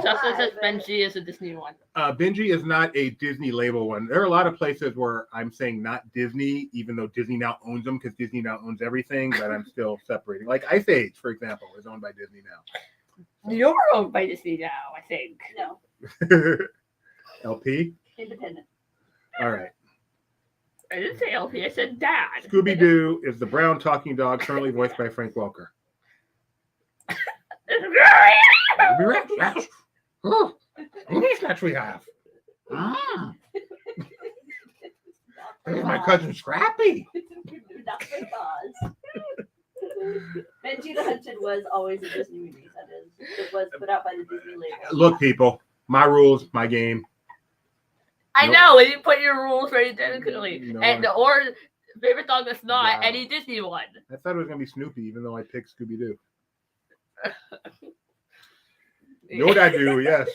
Justin says Benji is a Disney one. Benji is not a Disney label one. There are a lot of places where I'm saying not Disney, even though Disney now owns them because Disney now owns everything, but I'm still separating. Like Ice Age, for example, is owned by Disney now. You're owned by Disney now, I think. No, LP? independent. All right. I didn't say LP, I said Dad. Scooby-Doo is the brown talking dog currently voiced by Frank Welker. We'll be right back. Oh, these nuts we have. There's my cousin Scrappy. Not for cause. Benji the Hunted was always a Disney movie. That is, it was put out by the Disney label. Look, people, my rules, my game. I Nope. know, and you put your rules very identically. No, And or favorite dog that's not Wow. any Disney one. I thought it was going to be Snoopy, even though I picked Scooby-Doo. You know what I do, yes.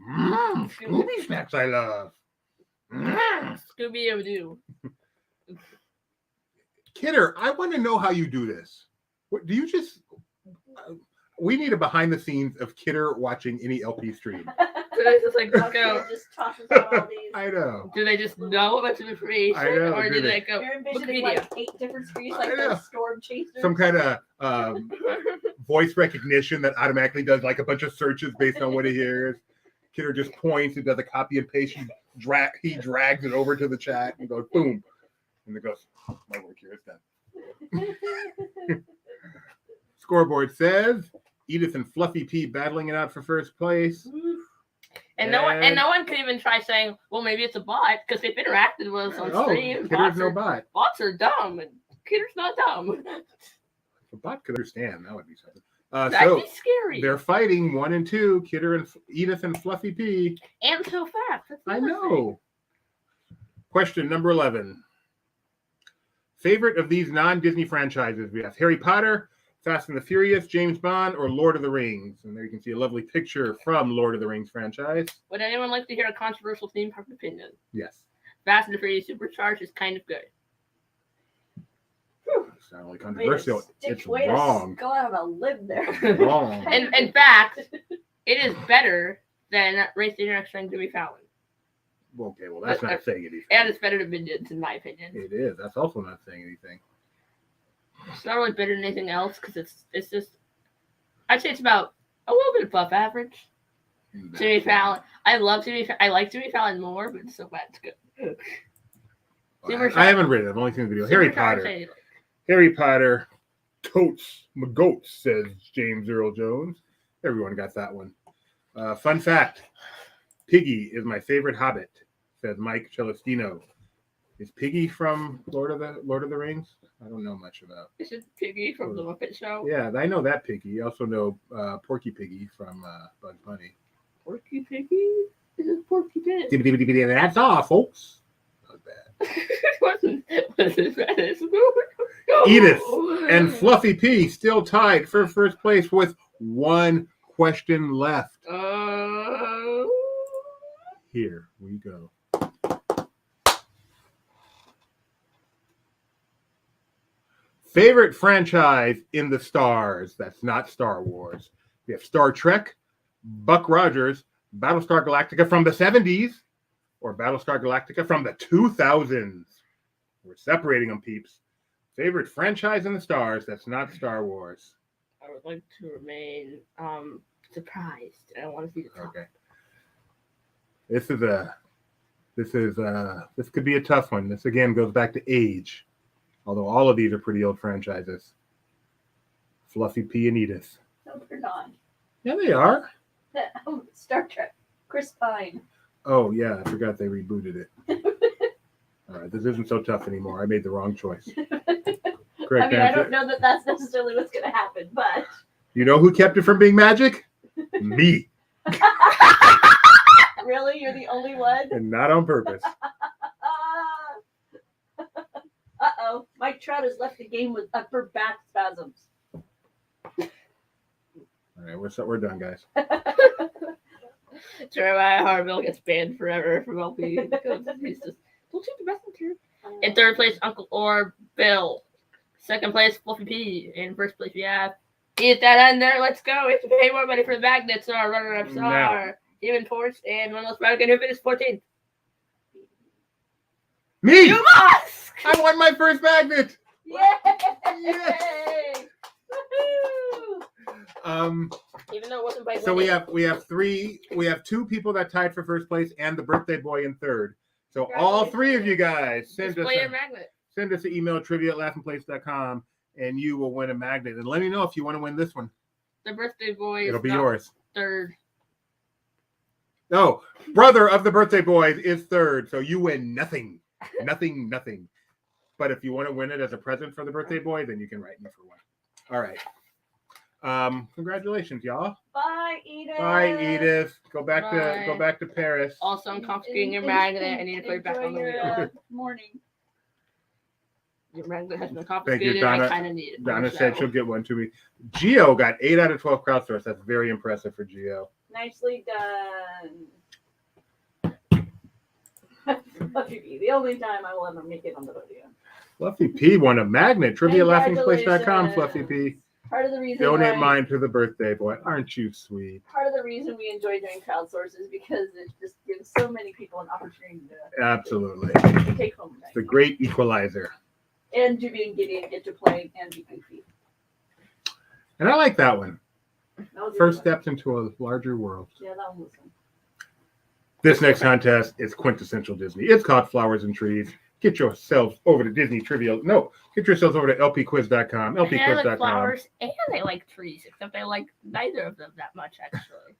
Scooby snacks I love. Scooby-Doo. Kidder, I want to know how you do this. What do you just? We need a behind the scenes of Kidder watching any LP stream. Do they just like go? Just tosses out all these. I know. Do they just know a bunch of information, I know, or do do they? they go? You're envisioning Wikipedia. like 8 different screens, I like know. the storm chasers. Some kind of voice recognition that automatically does like a bunch of searches based on what he hears. Kidder just points and does a copy and paste. He drags it over to the chat and goes boom, and it goes. My work here is done. Scoreboard says Edith and Fluffy P battling it out for first place. And no one could even try saying, well, maybe it's a bot because they've interacted with us on stream. Kidder's no bot. Bots are dumb, and Kidder's not dumb. A bot could understand. That would be something. That'd be scary. They're fighting 1 and 2. Kidder and Edith and Fluffy P. And so fast. That's the I other know. thing. Question number 11. Favorite of these non-Disney franchises? We have Harry Potter, Fast and the Furious, James Bond, or Lord of the Rings. And there you can see a lovely picture from Lord of the Rings franchise. Would anyone like to hear a controversial theme park opinion? Yes. Fast and the Furious Supercharged is kind of good. It's not only controversial. It's Way wrong. to go out on a limb there. Wrong. And in fact, it is better than Race to the Next Train to be Fallon. Okay, well, that's not saying anything. And it's better than Minions, in my opinion. It is. That's also not saying anything. It's not really better than anything else because it's just, I'd say it's about a little bit above average. Jimmy Fallon. I like Jimmy Fallon more, but so bad it's good. I haven't read it. I've only seen the video. Harry Potter. Harry Potter. Totes. McGoats, says James Earl Jones. Everyone got that one. Fun fact. Piggy is my favorite Hobbit, says Mike Celestino. Is Piggy from Lord of the Rings? I don't know much about. Is it Piggy from the Muppet Show? Yeah, I know that Piggy. I also know Porky Piggy from Bugs Bunny. Porky Piggy? This is Porky Pig. That's all, folks. Not bad. wasn't as bad as Edith and Fluffy P still tied for first place with 1 question left. Here we go. Favorite franchise in the stars that's not Star Wars. We have Star Trek, Buck Rogers, Battlestar Galactica from the 70s, or Battlestar Galactica from the 2000s. We're separating them, peeps. Favorite franchise in the stars that's not Star Wars. I would like to remain surprised. I want to see the top. Okay. This could be a tough one. This again goes back to age. Although all of these are pretty old franchises. Fluffy P and Edith. No, they're not. Yeah, they are. Star Trek. Chris Pine. Oh, yeah. I forgot they rebooted it. All right. This isn't so tough anymore. I made the wrong choice. Correct I answer. don't know that that's necessarily what's going to happen, but. You know who kept it from being magic? Me. Really? You're the only one? And not on purpose. Uh-oh. Mike Trout has left the game with upper back spasms. All right. We're done, guys. Jeremiah Harville gets banned forever from LP. He's just, don't shoot the messenger. In third place, Uncle Or Bill. Second place, Fluffy P. In first place, we have Eat That Under. Let's go. We have to pay more money for the magnets. Our runner-ups are Demon Torch and one less Dragon who finished 14th. Me! You must! I won my first magnet! Yay! Yes! Woohoo! Even though it wasn't by So we have 2 people that tied for first place and the birthday boy in third. So all 3 of you guys send us an email, trivia@laughingplace.com, and you will win a magnet. And let me know if you want to win this one. The birthday boy It'll be yours. Third. No, brother of the birthday boy is third, so you win nothing. Nothing. But if you want to win it as a present for the birthday boy, then you can write me for one. All right. Congratulations, y'all. Bye, Edith. Bye, Edith. Go back to Paris. Also, I'm confiscating your magnet. I need to put it back on the wheel. Morning. Your magnet has been Thank confiscated. you, Donna. I kind of need it. Donna said she'll get one to me. Geo got 8 out of 12 crowdsource. That's very impressive for Geo. Nicely done. Fluffy P. The only time I will ever make it on the rodeo. Fluffy P won a magnet. TriviaLaughingSpace.com, Fluffy P. Congratulations. Part of the reason Donate why, mine to the birthday boy. Aren't you sweet? part of the reason we enjoy doing crowdsource is because it just gives so many people an opportunity Absolutely. to take home It's the great equalizer. and Jimmy and Gideon get to play and be goofy. And I like that one. That was a First good one. steps into a larger world. Yeah, that one was fun. This next contest is quintessential Disney. It's called Flowers and Trees. Get yourselves over to Disney Trivia. No, get yourselves over to lpquiz.com. And I like lpquiz.com. flowers and I like trees, except I like neither of them that much, actually.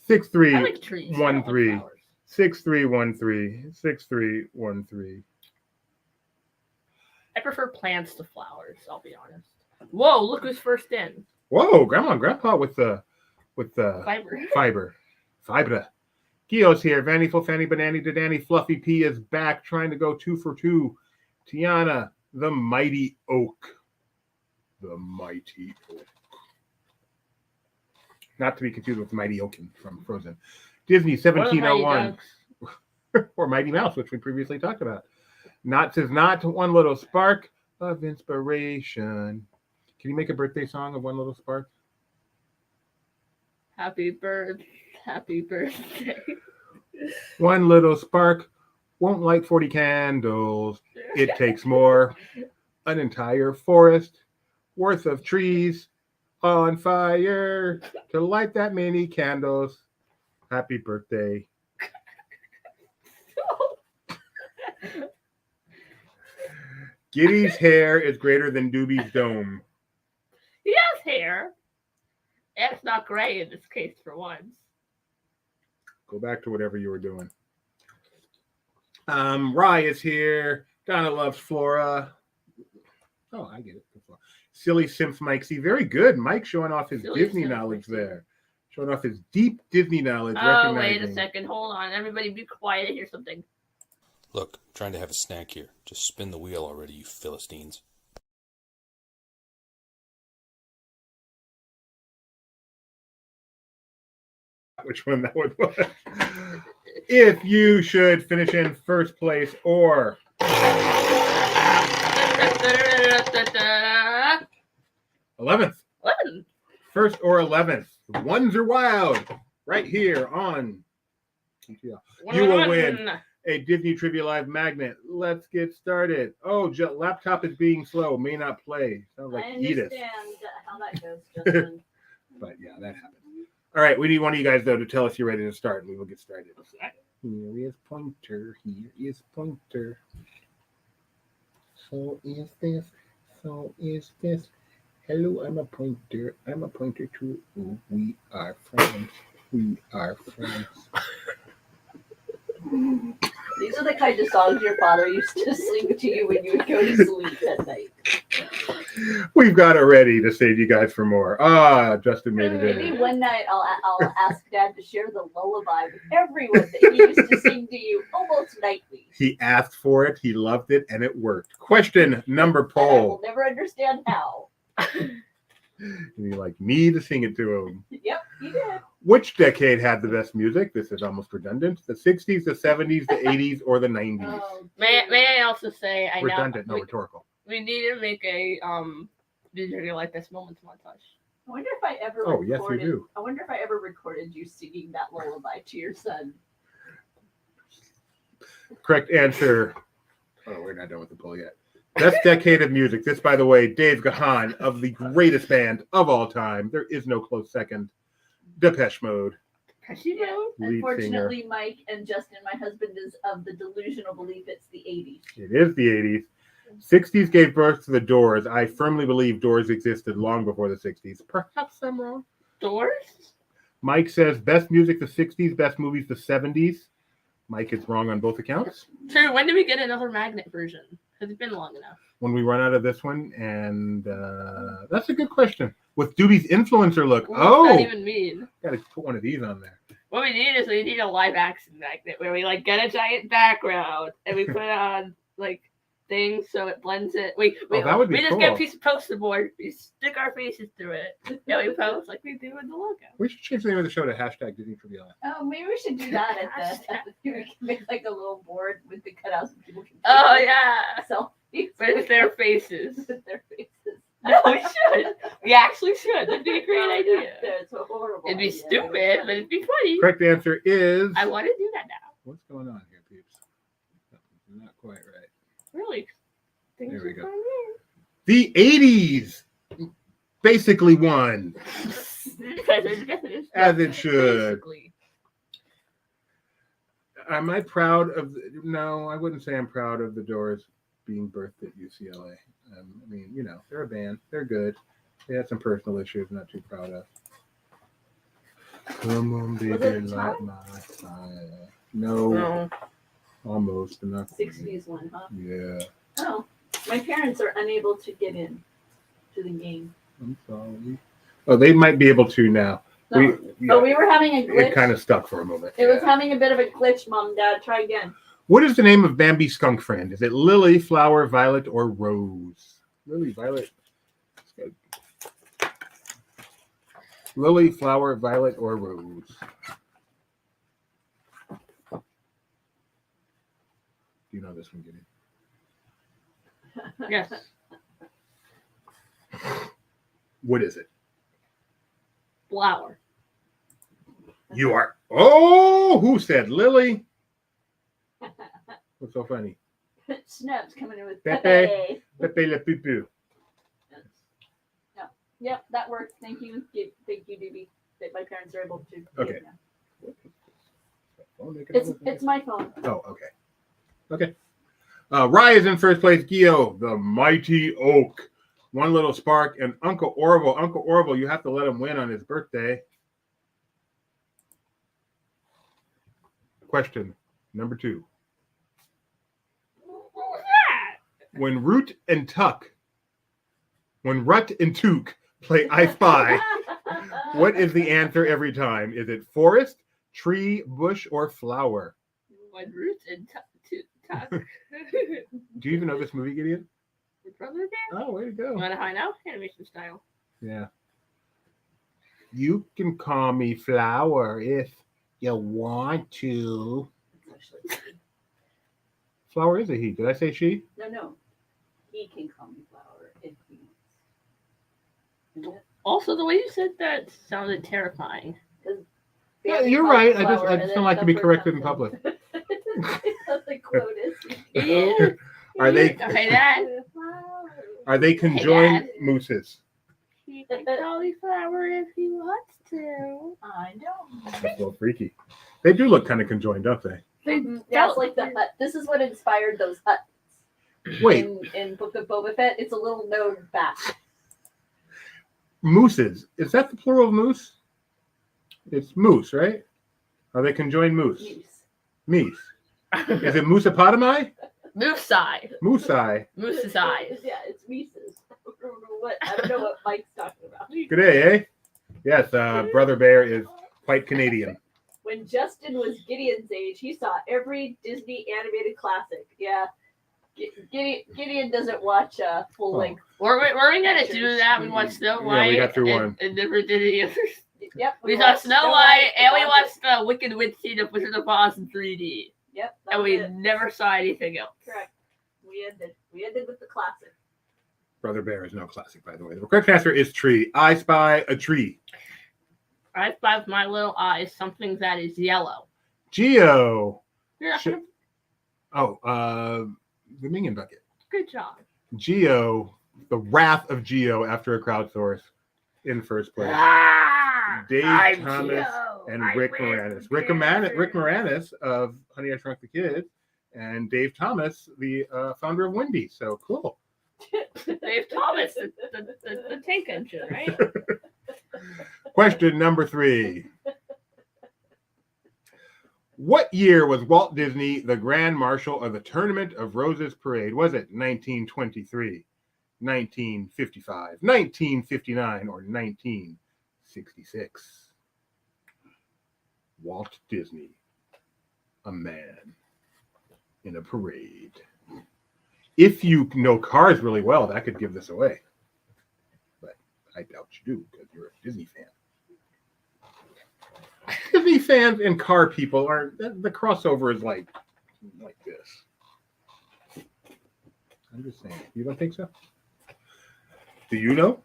6313. I like trees. I don't like flowers. 6313. 6313. I prefer plants to flowers, I'll be honest. Whoa, look who's first in. Whoa, Grandma and Grandpa with the Fiber. Fibra. Gio's here. Vanny for Fanny Banani Danny. Fluffy P is back trying to go 2 for 2. Tiana, the Mighty Oak. The Mighty Oak. Not to be confused with Mighty Oaken from Frozen. Disney What are the Mighty 1701. Ducks? Or Mighty Mouse, which we previously talked about. Not says not one little spark of inspiration. Can you make a birthday song of One Little Spark? Happy birthday. One little spark won't light 40 candles. It takes more. An entire forest worth of trees on fire to light that many candles. Happy birthday. Giddy's hair is greater than Doobie's dome. He has hair. And it's not gray in this case for once. Go back to whatever you were doing. Rye is here. Donna loves Flora. Oh, I get it. Silly Simps Mike C. Very good. Mike showing off his Silly Disney Simps knowledge Mike C. there. Showing off his deep Disney knowledge. Oh, wait a recognizing. second. Hold on. Everybody be quiet. I hear something. Look, I'm trying to have a snack here. Just spin the wheel already, you Philistines. Which one that one was. If you should finish in first place or 11th. 11. First or 11th. The ones are wild. Right here on TTL. You will win a Disney Trivia Live magnet. Let's get started. Oh, laptop is being slow. May not play. Sounds like I Edith. understand how that goes, Justin. But yeah, that happens. All right, we need one of you guys though to tell us you're ready to start, and we will get started. Here is Pointer. Here is Pointer. So is this. So is this. Hello, I'm a pointer. I'm a pointer too. Ooh, we are friends. We are friends. These are the kind of songs your father used to sing to you when you would go to sleep at night. We've got it ready to save you guys for more. Ah, Justin made it Maybe in. one night I'll ask Dad to share the lullaby with everyone that he used to sing to you almost nightly. He asked for it, he loved it, and it worked. Question number And I will poll. never understand how. You like me to sing it to him. Yep, he did. Which decade had the best music? This is almost redundant. The 60s, the 70s, the 80s, or the 90s? Oh, May I also say Redundant, no we, rhetorical. we need to make a Disney like this moments montage. I wonder if I ever Oh, yes, we recorded. do. I wonder if I ever recorded you singing that lullaby to your son. Correct answer. Oh, we're not done with the poll yet. Best decade of music. This, by the way, Dave Gahan of the greatest band of all time. There is no close second. Depeche Mode. Yeah. Lead Unfortunately, Mike and Justin, my husband, is of the delusional belief it's the 80s. It is the 80s. 60s gave birth to the Doors. I firmly believe Doors existed long before the 60s. Perhaps I'm wrong. Doors? Mike says best music the 60s, best movies the 70s. Mike is wrong on both accounts. Sure, when do we get another magnet version? Has it been long enough? When we run out of this one, and that's a good question. With Doobie's influencer look. What does that even mean? Got to put one of these on there. What we need a live action magnet where we like get a giant background and we put on like thing so it blends it. We that would be just get a cool. piece of poster board, we stick our faces through it, and we post like we do in the logo. We should change the name of the show to hashtag Disney Trivia Live. Oh, maybe we should do that at the we can make like a little board with the cutouts and people can Oh yeah, selfies with their faces. with their faces. No, we should. We actually should. That'd be a great idea. It's a horrible It'd be idea, stupid, but it'd be funny. Correct answer is. I want to do that now. What's going on here, peeps? Not quite right. Really. Things There we are go. fun. The 80s basically won, as it should. Basically. Am I proud of? No, I wouldn't say I'm proud of the Doors being birthed at UCLA. I mean, you know, they're a band. They're good. They had some personal issues I'm not too proud of. Come on, baby, light my fire. No, almost enough. 60s one, huh? Yeah, Oh, my parents are unable to get in to the game. I'm sorry. Oh, they might be able to now. No. We were having a glitch. It kind of stuck for a moment. It was yeah. having a bit of a glitch, Mom and Dad. Try again. What is the name of Bambi's skunk friend? Is it Lily, Flower, Violet, or Rose? Lily, Violet. Lily, Flower, Violet, or Rose? Do you know this one, Gideon? Yes. What is it? Flower. You are. Oh, who said Lily? What's so funny? Snubs coming in with Pepe. Pepe. Pepe Le Pew. No. Yep, that works. Thank you. Thank you, DB. That my parents are able to. Okay. It's my phone. Oh, okay. Okay. Rye is in first place. Gio, the mighty oak. One little spark. And Uncle Orville. Uncle Orville, you have to let him win on his birthday. Question number 2. When Root and Tuck, when Rut and Took play I Spy, what is the answer every time? Is it forest, tree, bush, or flower? When Roots and Tuck. Do you even know this movie, Gideon? Your brother there? Oh, way to You go. want to find out? Animation style. Yeah. You can call me Flower if you want to. Flower is a he. Did I say she? No. He can call me Flower if he wants. Isn't it? Also, the way you said that sounded terrifying. Yeah, you're right. I just don't like to be corrected in public. That's the quote is. Yeah. Are they Okay, that. are they conjoined Dad. mooses? He can call me Flower if he wants to. I know. That's a little freaky. They do look kind of conjoined, don't they? Yeah, it's like the hut. This is what inspired those huts. Wait, In Book of Boba Fett, it's a little node back. mooses. Is that the plural of moose? It's moose, right? Are they conjoined moose? Meese. Is it moosepotami? Moose-eye. Moosei. Moose's eyes. Yeah, it's Mises. I don't know what Mike's talking about. Good day, eh? Yes, Brother Bear is quite Canadian. When Justin was Gideon's age, he saw every Disney animated classic. Yeah. Gideon doesn't watch full length. Were we gonna do that? We watched Snow White. Yeah, we got through one. And never did any others. Yep. We saw Snow White and we watched the Wicked Witch scene of Wizard of Oz in 3D. Yep. And we That's it. never saw anything else. Correct. We ended with the classic. Brother Bear is no classic, by the way. The correct answer is tree. I spy a tree. I spy with my little eyes something that is yellow. Geo. Yeah, Sh- the Minion Bucket. good job. Geo, the wrath of Geo after a crowdsource in first place. Dave I'm Thomas Geo. and I Rick wear Moranis. the Rick Moranis of Honey, I Shrunk the Kids, and Dave Thomas, the founder of Wendy. So cool. Dave Thomas, the tank engine, right? Question number 3. What year was Walt Disney the Grand Marshal of the Tournament of Roses Parade? Was it 1923, 1955, 1959, or 1966? Walt Disney, a man in a parade. If you know cars really well, that could give this away. But I doubt you do because you're a Disney fan. Disney fans and car people are the crossover is like this. I'm just saying. You don't think so? Do you know?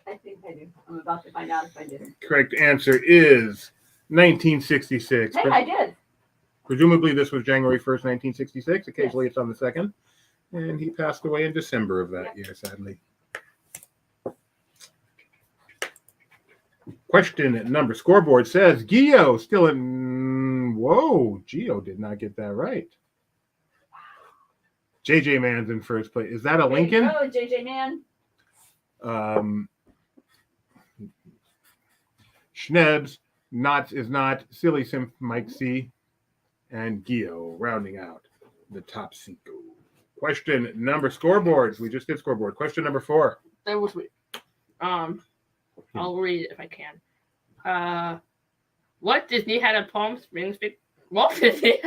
I think I do. I'm about to find out if I do. Correct answer is 1966. Hey, I did. Presumably this was January 1st, 1966. Occasionally it's on the 2nd. And he passed away in December of that year, sadly. Question number scoreboard says Gio still in. Whoa, Gio did not get that right. JJ Man's in first place. Is that a Lincoln? Oh, JJ Man. Schnebs, Knots is not. Silly Sim Mike C. And Gio rounding out the top cinco. Question number scoreboards. We just did scoreboard. Question number 4. That was weird. I'll read it if I can. What Disney had a Palm Springs Walt Disney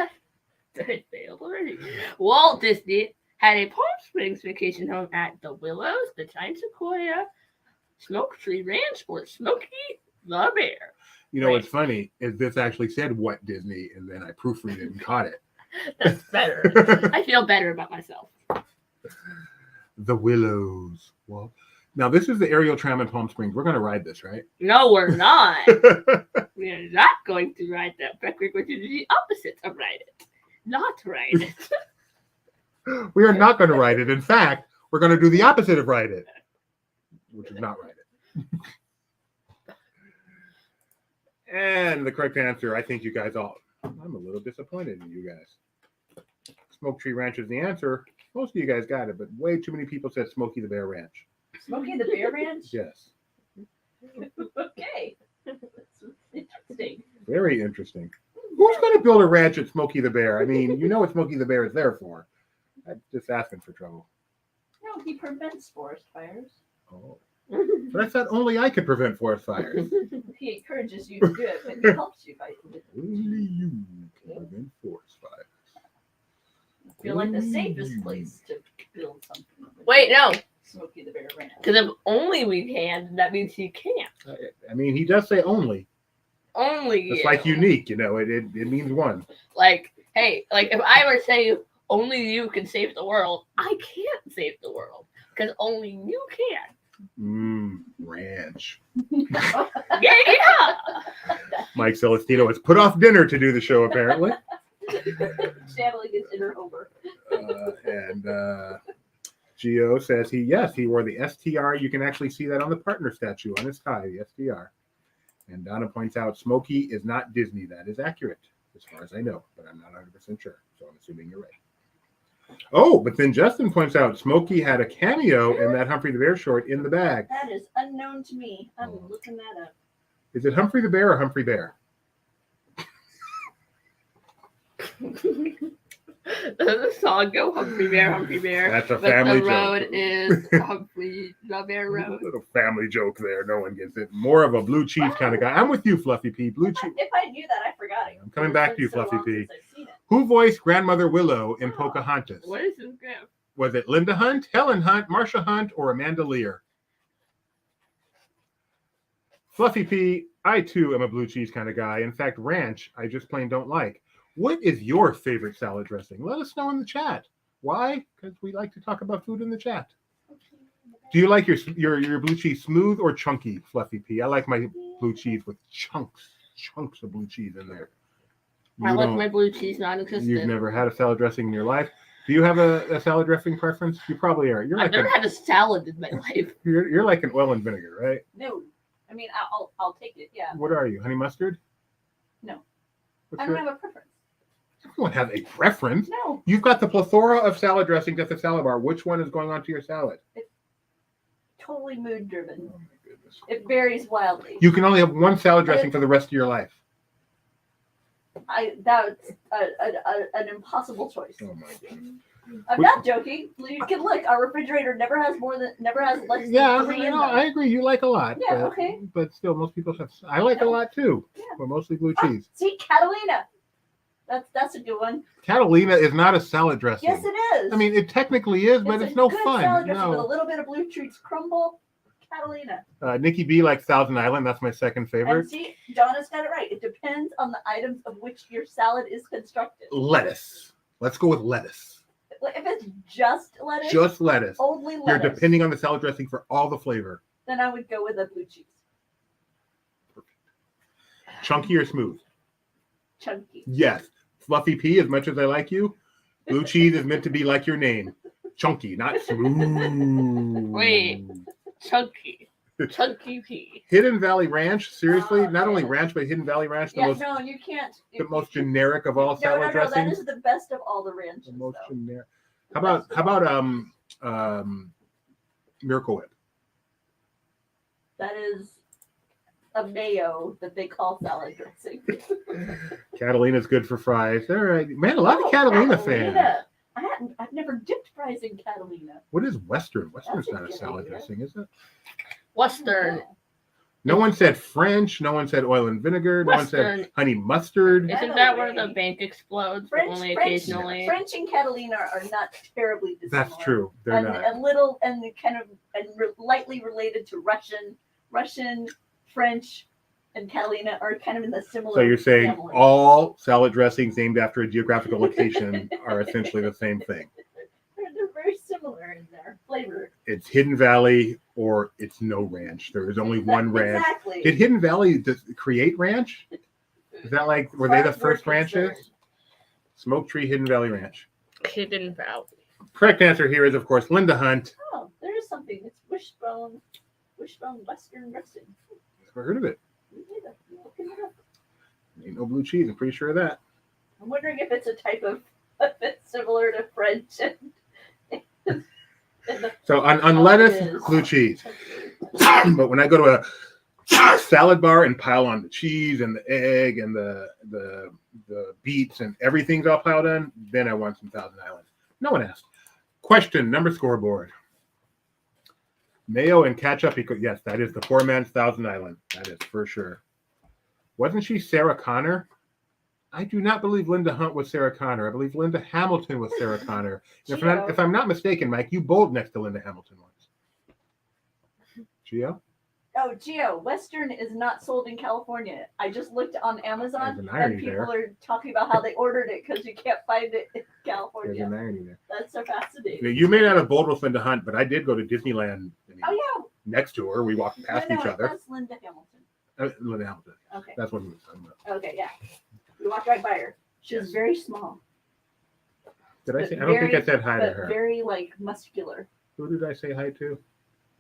I failed already. Walt Disney had a Palm Springs vacation home at the Willows, the Giant Sequoia, Smoke Tree Ranch, or Smokey the Bear. You know what's funny is this actually said what Disney, and then I proofread it and caught it. That's better. I feel better about myself. The Willows. Well, now this is the aerial tram in Palm Springs. We're going to ride this, right? No, we're not. We're not going to ride that. We're going to do the opposite of ride it. Not ride it. We are not going to ride it. In fact, we're going to do the opposite of ride it, which is not ride it. And the correct answer, I think you guys all, I'm a little disappointed in you guys. Smoke Tree Ranch is the answer. Most of you guys got it, but way too many people said Smokey the Bear Ranch. Smokey the Bear Ranch? Yes. Okay. That's interesting. Very interesting. Who's going to build a ranch at Smokey the Bear? I mean, you know what Smokey the Bear is there for. I'm just asking for trouble. No, he prevents forest fires. Oh. But I thought only I could prevent forest fires. He encourages you to do it, but he helps you fight it. Only you can prevent forest fires. I feel like the safest place to build something. Wait, no. Smokey the Bear Ranch. Because if only we can, that means he can't. I mean, he does say only. Only It's you. like unique, you know. It means one. Like, hey, like if I were to say only you can save the world, I can't save the world because only you can. Ranch. Yeah. Mike Celestino has put off dinner to do the show, apparently. Stanley gets dinner over. And Gio says he wore the STR. You can actually see that on the partner statue on his tie, the STR. And Donna points out Smokey is not Disney. That is accurate, as far as I know, but I'm not 100% sure. So I'm assuming you're right. Oh, but then Justin points out Smokey had a cameo in that Humphrey the Bear short in the bag. That is unknown to me. I'm looking that up. Is it Humphrey the Bear or Humphrey Bear? The song go Humphrey Bear. That's a but family the joke. road is Humphrey the Bear A Road. little family joke there. No one gets it. More of a blue cheese kind of guy. I'm with you, Fluffy P. Blue cheese. If I knew that, I forgot it. I'm coming back to you, It's been so Fluffy long P. since I've seen it. Who voiced Grandmother Willow in Pocahontas? What is this gift? Was it Linda Hunt, Helen Hunt, Marcia Hunt, or Amanda Lear? Fluffy P, I too am a blue cheese kind of guy. In fact, ranch, I just plain don't like. What is your favorite salad dressing? Let us know in the chat. Why? Because we like to talk about food in the chat. Do you like your blue cheese smooth or chunky, Fluffy P? I like my blue cheese with chunks of blue cheese in there. I like my blue cheese non-existent. You've never had a salad dressing in your life. Do you have a salad dressing preference? You probably are. I've never had a salad in my life. You're like an oil and vinegar, right? No. I mean, I'll take it, yeah. What are you? Honey mustard? No. What's I don't have a preference. Everyone has a preference. No. You've got the plethora of salad dressings at the salad bar. Which one is going onto your salad? Totally mood driven. Oh my goodness. It varies wildly. You can only have one salad dressing for the rest of your life. That's an impossible choice. Oh my goodness. I'm not joking. You can look. Our refrigerator never has less than Yeah, 3 in I know, them. I agree. You like a lot. Yeah, but, okay. But still, most people have. I like a lot too. Yeah. But mostly blue cheese. See, Catalina. That's a good one. Catalina is not a salad dressing. Yes, it is. I mean, it technically is, but it's a no good fun. salad dressing No. with a little bit of Blue Treats crumble. Catalina. Nikki B likes Thousand Island. That's my second favorite. And see, Donna's got it right. It depends on the items of which your salad is constructed. Lettuce. Let's go with lettuce. If it's just lettuce, Just lettuce. only lettuce, You're depending on the salad dressing for all the flavor. then I would go with a blue cheese. Chunky or smooth? Chunky. Yes. Fluffy P, as much as I like you, blue cheese is meant to be like your name. Chunky, not smooth. Wait. Chunky. Chunky pea. Hidden Valley Ranch, seriously? Oh, not only yeah. ranch, but Hidden Valley Ranch, Yeah, no, you can't. the most generic of all salad no, dressings. that is the best of all the ranches. The most though. generic. How about Miracle Whip? That is a mayo that they call salad dressing. Catalina's good for fries. All right, man, a lot of Catalina fans. I've never dipped fries in Catalina. What is Western? Western's That's a not a good salad idea. dressing, is it? Western. No one said French. No one said oil and vinegar. No one Western. said honey mustard. Isn't that where the bank explodes? But only occasionally. French and Catalina are not terribly dissimilar. That's true. They're and not. a little and lightly related to Russian, French, and Catalina are kind of in the similar. So you're saying family. all salad dressings named after a geographical location are essentially the same thing. They're very similar in their flavor. It's Hidden Valley or it's no ranch. There is only one ranch. Exactly. Did Hidden Valley create ranch? Is that like, were they the first ranches? Smoke Tree Hidden Valley Ranch. Hidden Valley. Correct answer here is, of course, Linda Hunt. Oh, there is something. It's wishbone Western dressing. Never heard of it. Me neither. I'm looking it up. Ain't no blue cheese. I'm pretty sure of that. I'm wondering if it's a type of if it's similar to French. So on lettuce, blue cheese. But when I go to a salad bar and pile on the cheese and the egg and the beets and everything's all piled on, then I want some Thousand Island. No one asked. Question, number scoreboard. Mayo and ketchup equal, yes, that is the poor man's Thousand Island. That is for sure. Wasn't she Sarah Connor? I do not believe Linda Hunt was Sarah Connor. I believe Linda Hamilton was Sarah Connor. If I'm not mistaken, Mike, you bowled next to Linda Hamilton once. Gio? Oh, Gio, Western is not sold in California. I just looked on Amazon There's an and irony people there. are talking about how they ordered it because you can't find it in There's California. an irony there. That's so fascinating. You may not have bowled with Linda Hunt, but I did go to Disneyland. Oh yeah, Next to her, we walked past each other. That's Linda Hamilton. Linda Hamilton. Okay. That's what we were talking about. Okay, yeah. We walked right by her. She was very small. Did I But say? I don't think I very- said hi to But her. very muscular. Who did I say hi to?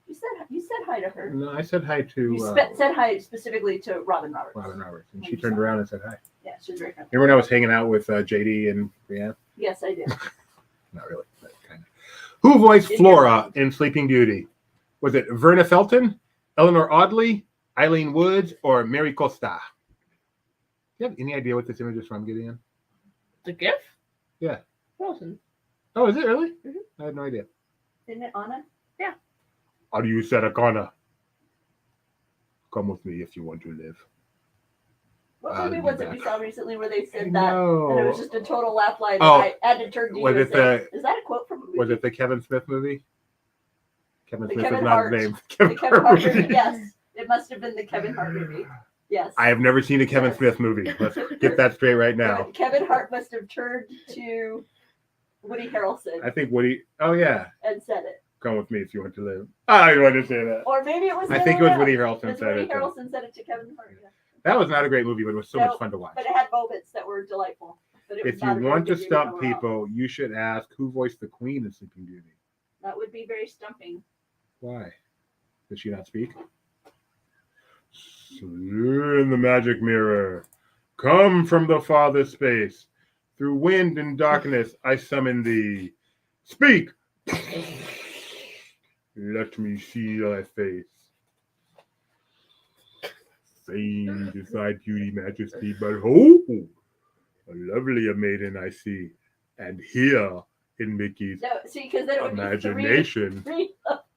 You said hi to her. No, I said hi to You said hi specifically to Robin Roberts. Robin Roberts, and she turned around and said hi. Yeah, she was very friendly. Remember when I was hanging out with JD and Brianne? Yes, I did. Not really, but kind of. Who voiced In Flora in Sleeping Beauty? Was it Verna Felton, Eleanor Audley, Eileen Woods, or Mary Costa? Do you have any idea what this image is from, Gideon? The gift? Yeah. Frozen. Oh, is it really? Mhm. I had no idea. Isn't it Anna? Are you Sarah? Come with me if you want to live. What I'll movie be was it back. we saw recently where they I said that? And it was know. just a total laugh line. Oh, I had to turn to you was and it say, is that a quote from a movie? Was it the Kevin Smith movie? Kevin The Smith Kevin is not Hart. his name. The Kevin Kevin Hart Hart movie. movie. Yes, it must have been the Kevin Hart movie. Yes. I have never seen a Kevin Yes. Smith movie. Let's get that straight right now. Kevin Hart must have turned to Woody Harrelson I think Woody. Oh yeah, and said it. come with me if you want to live. I wanted to say that. Or maybe it was. I the think it other was way Woody around. Harrelson It was said Woody it. Harrelson said it to Kevin Hart. Yeah. That was not a great movie, but it was so No, much fun to watch. But it had moments that were delightful. But it was If you not a very want to good movie stump overall. people, you should ask who voiced the Queen in Sleeping Beauty. That would be very stumping. Why? Did she not speak? In the magic mirror, come from the farthest space. Through wind and darkness, I summon thee. Speak! Let me see thy face. Famed is thy beauty, majesty, but oh, a lovelier maiden I see. And here in Mickey's No, see, because then it would imagination. be three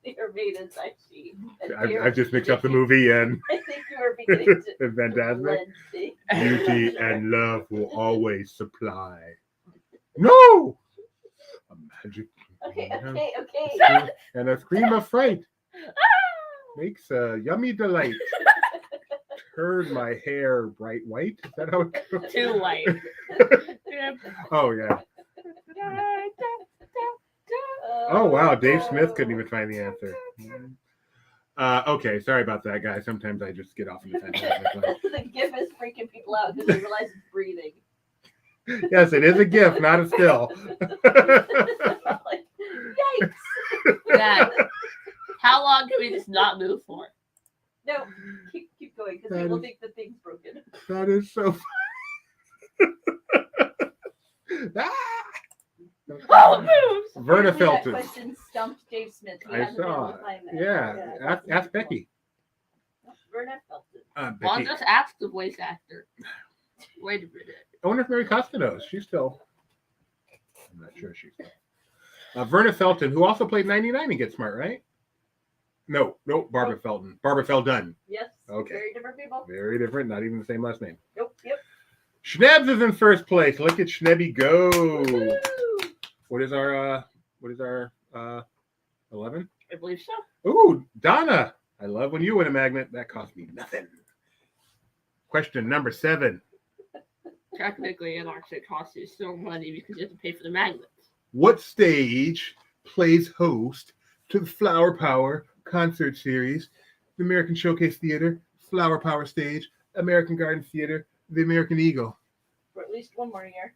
They are made as I see. I've just mixed up the movie and I think you were beginning to Fantastic. blend things. Beauty and love will always supply. No! A magic. Okay. And a scream of fright makes a yummy delight. Turn my hair bright white. Is that how it goes? Too white. Oh, yeah. Oh, wow. Dave Smith couldn't even find the answer. Okay, sorry about that, guys. Sometimes I just get off into fantastic land. The GIF is freaking people out because they realize it's breathing. Yes, it is a GIF, not a still. Like, yikes! Dad, how long can we just not move for? No, keep going because they will think the thing's broken. That is so Ah! Oh, it moves! Verna Apparently Felton. That question stumped Dave Smith. He I hasn't been able saw to it. find that. Yeah, ask Becky. Verna Felton. Well, Becky. just ask the voice actor. Wait a minute. I wonder if Mary Costa knows. She's still. I'm not sure she's still. Verna Felton, who also played 99 in Get Smart, right? No, Barbara Felton. Barbara Feldon. Yes. Okay. Very different people. Very different, not even the same last name. Nope. Yep. Schnebs is in first place. Look at Schnebby go. Woo! What is our 11? I believe so. Ooh, Donna. I love when you win a magnet. That cost me nothing. Question number 7. Technically, it actually costs you still money because you have to pay for the magnets. What stage plays host to the Flower Power concert series, the American Showcase Theater, Flower Power Stage, American Garden Theater, the American Eagle? For at least one more year.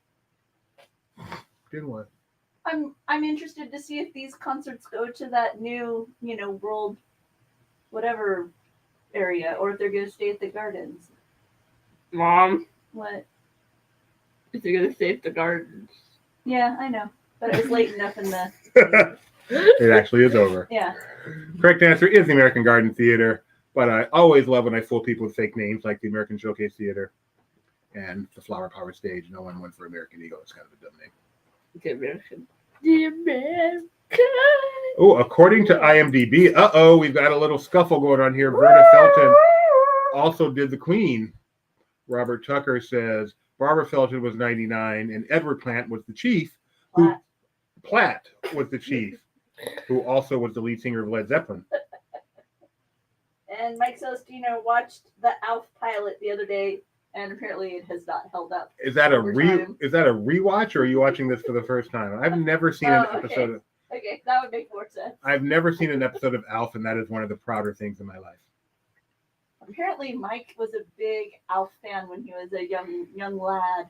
Good one. I'm interested to see if these concerts go to that new, world, whatever area, or if they're going to stay at the gardens. Mom, What? is it going to stay at the gardens? Yeah, I know, but it was late enough in the. It actually is over. Yeah. Correct answer is the American Garden Theater, but I always love when I fool people with fake names like the American Showcase Theater and the Flower Power Stage. No one went for American Eagle. It's kind of a dumb name. The American. The American. Oh, according to IMDb, we've got a little scuffle going on here. Verna Felton also did the Queen. Robert Tucker says Barbara Felton was 99 and Edward Platt was the chief. Platt was the chief, who also was the lead singer of Led Zeppelin. And Mike Celestino watched the ALF pilot the other day, and apparently it has not held up. Is that a over time. rewatch, or are you watching this for the first time? I've never seen an episode of. Okay, that would make more sense. I've never seen an episode of ALF, and that is one of the prouder things in my life. Apparently, Mike was a big ALF fan when he was a young lad.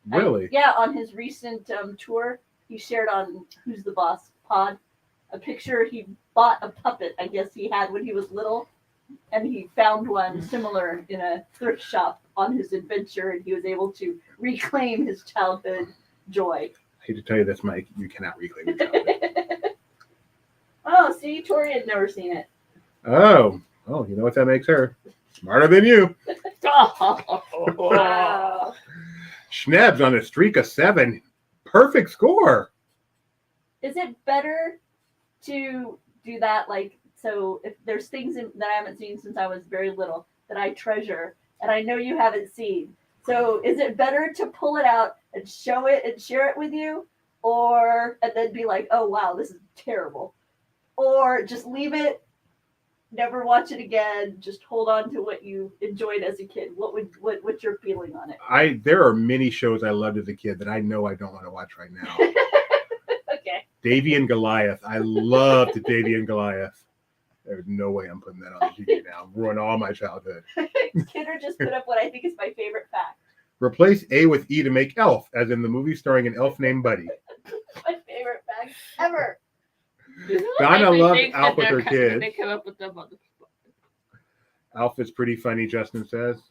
Really? Yeah, on his recent tour, he shared on Who's the Boss pod a picture. He bought a puppet, I guess he had when he was little, and he found one similar in a thrift shop on his adventure, and he was able to reclaim his childhood joy. I hate to tell you this, Mike. You cannot reclaim your childhood. Oh, see, Tori had never seen it. Oh, you know what that makes her? Smarter than you. Wow. Schnebs on a streak of 7. Perfect score. Is it better to do that? So if there's things that I haven't seen since I was very little that I treasure, and I know you haven't seen. So is it better to pull it out and show it and share it with you, and then be like, oh wow, this is terrible, or just leave it, never watch it again, just hold on to what you enjoyed as a kid? What's your feeling on it? There are many shows I loved as a kid that I know I don't want to watch right now. Okay. Davy and Goliath. I loved Davy and Goliath. There's no way I'm putting that on the TV now. Ruin all my childhood. Kidder just put up what I think is my favorite fact. Replace A with E to make Elf, as in the movie starring an elf named Buddy. My favorite fact ever. Donna loved Think Alf that with her kids. They come up with them on the spot. Alf is pretty funny, Justin says.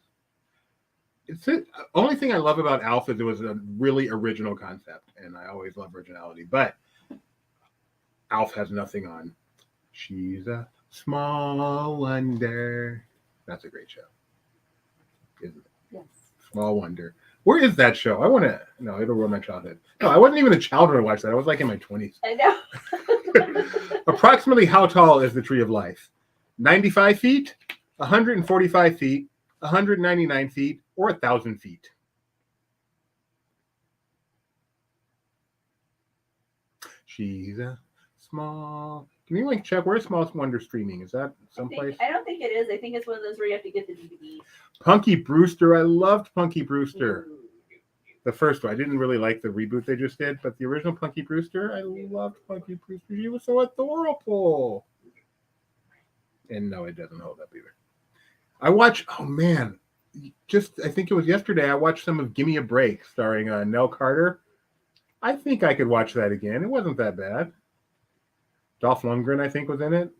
Only thing I love about Alf is it was a really original concept, and I always love originality. But Alf has nothing on She's a Small Wonder. That's a great show, isn't it? Yes. Small Wonder. Where is that show? No, it'll ruin my childhood. No, I wasn't even a child when I watched that. I was like in my 20s. I know. Approximately how tall is the tree of life? 95 feet, 145 feet, 199 feet, or 1,000 feet? She's a small. Can you check where's Smallest Wonder streaming? Is that someplace? I don't think it is. I think it's one of those where you have to get the DVD. Punky Brewster. I loved Punky Brewster. The first one. I didn't really like the reboot they just did, but the original Punky Brewster, I loved Punky Brewster. She was so adorable. And no, it doesn't hold up either. I watched, oh man, I think it was yesterday, I watched some of Gimme a Break starring Nell Carter. I think I could watch that again. It wasn't that bad. Dolph Lundgren, I think, was in it.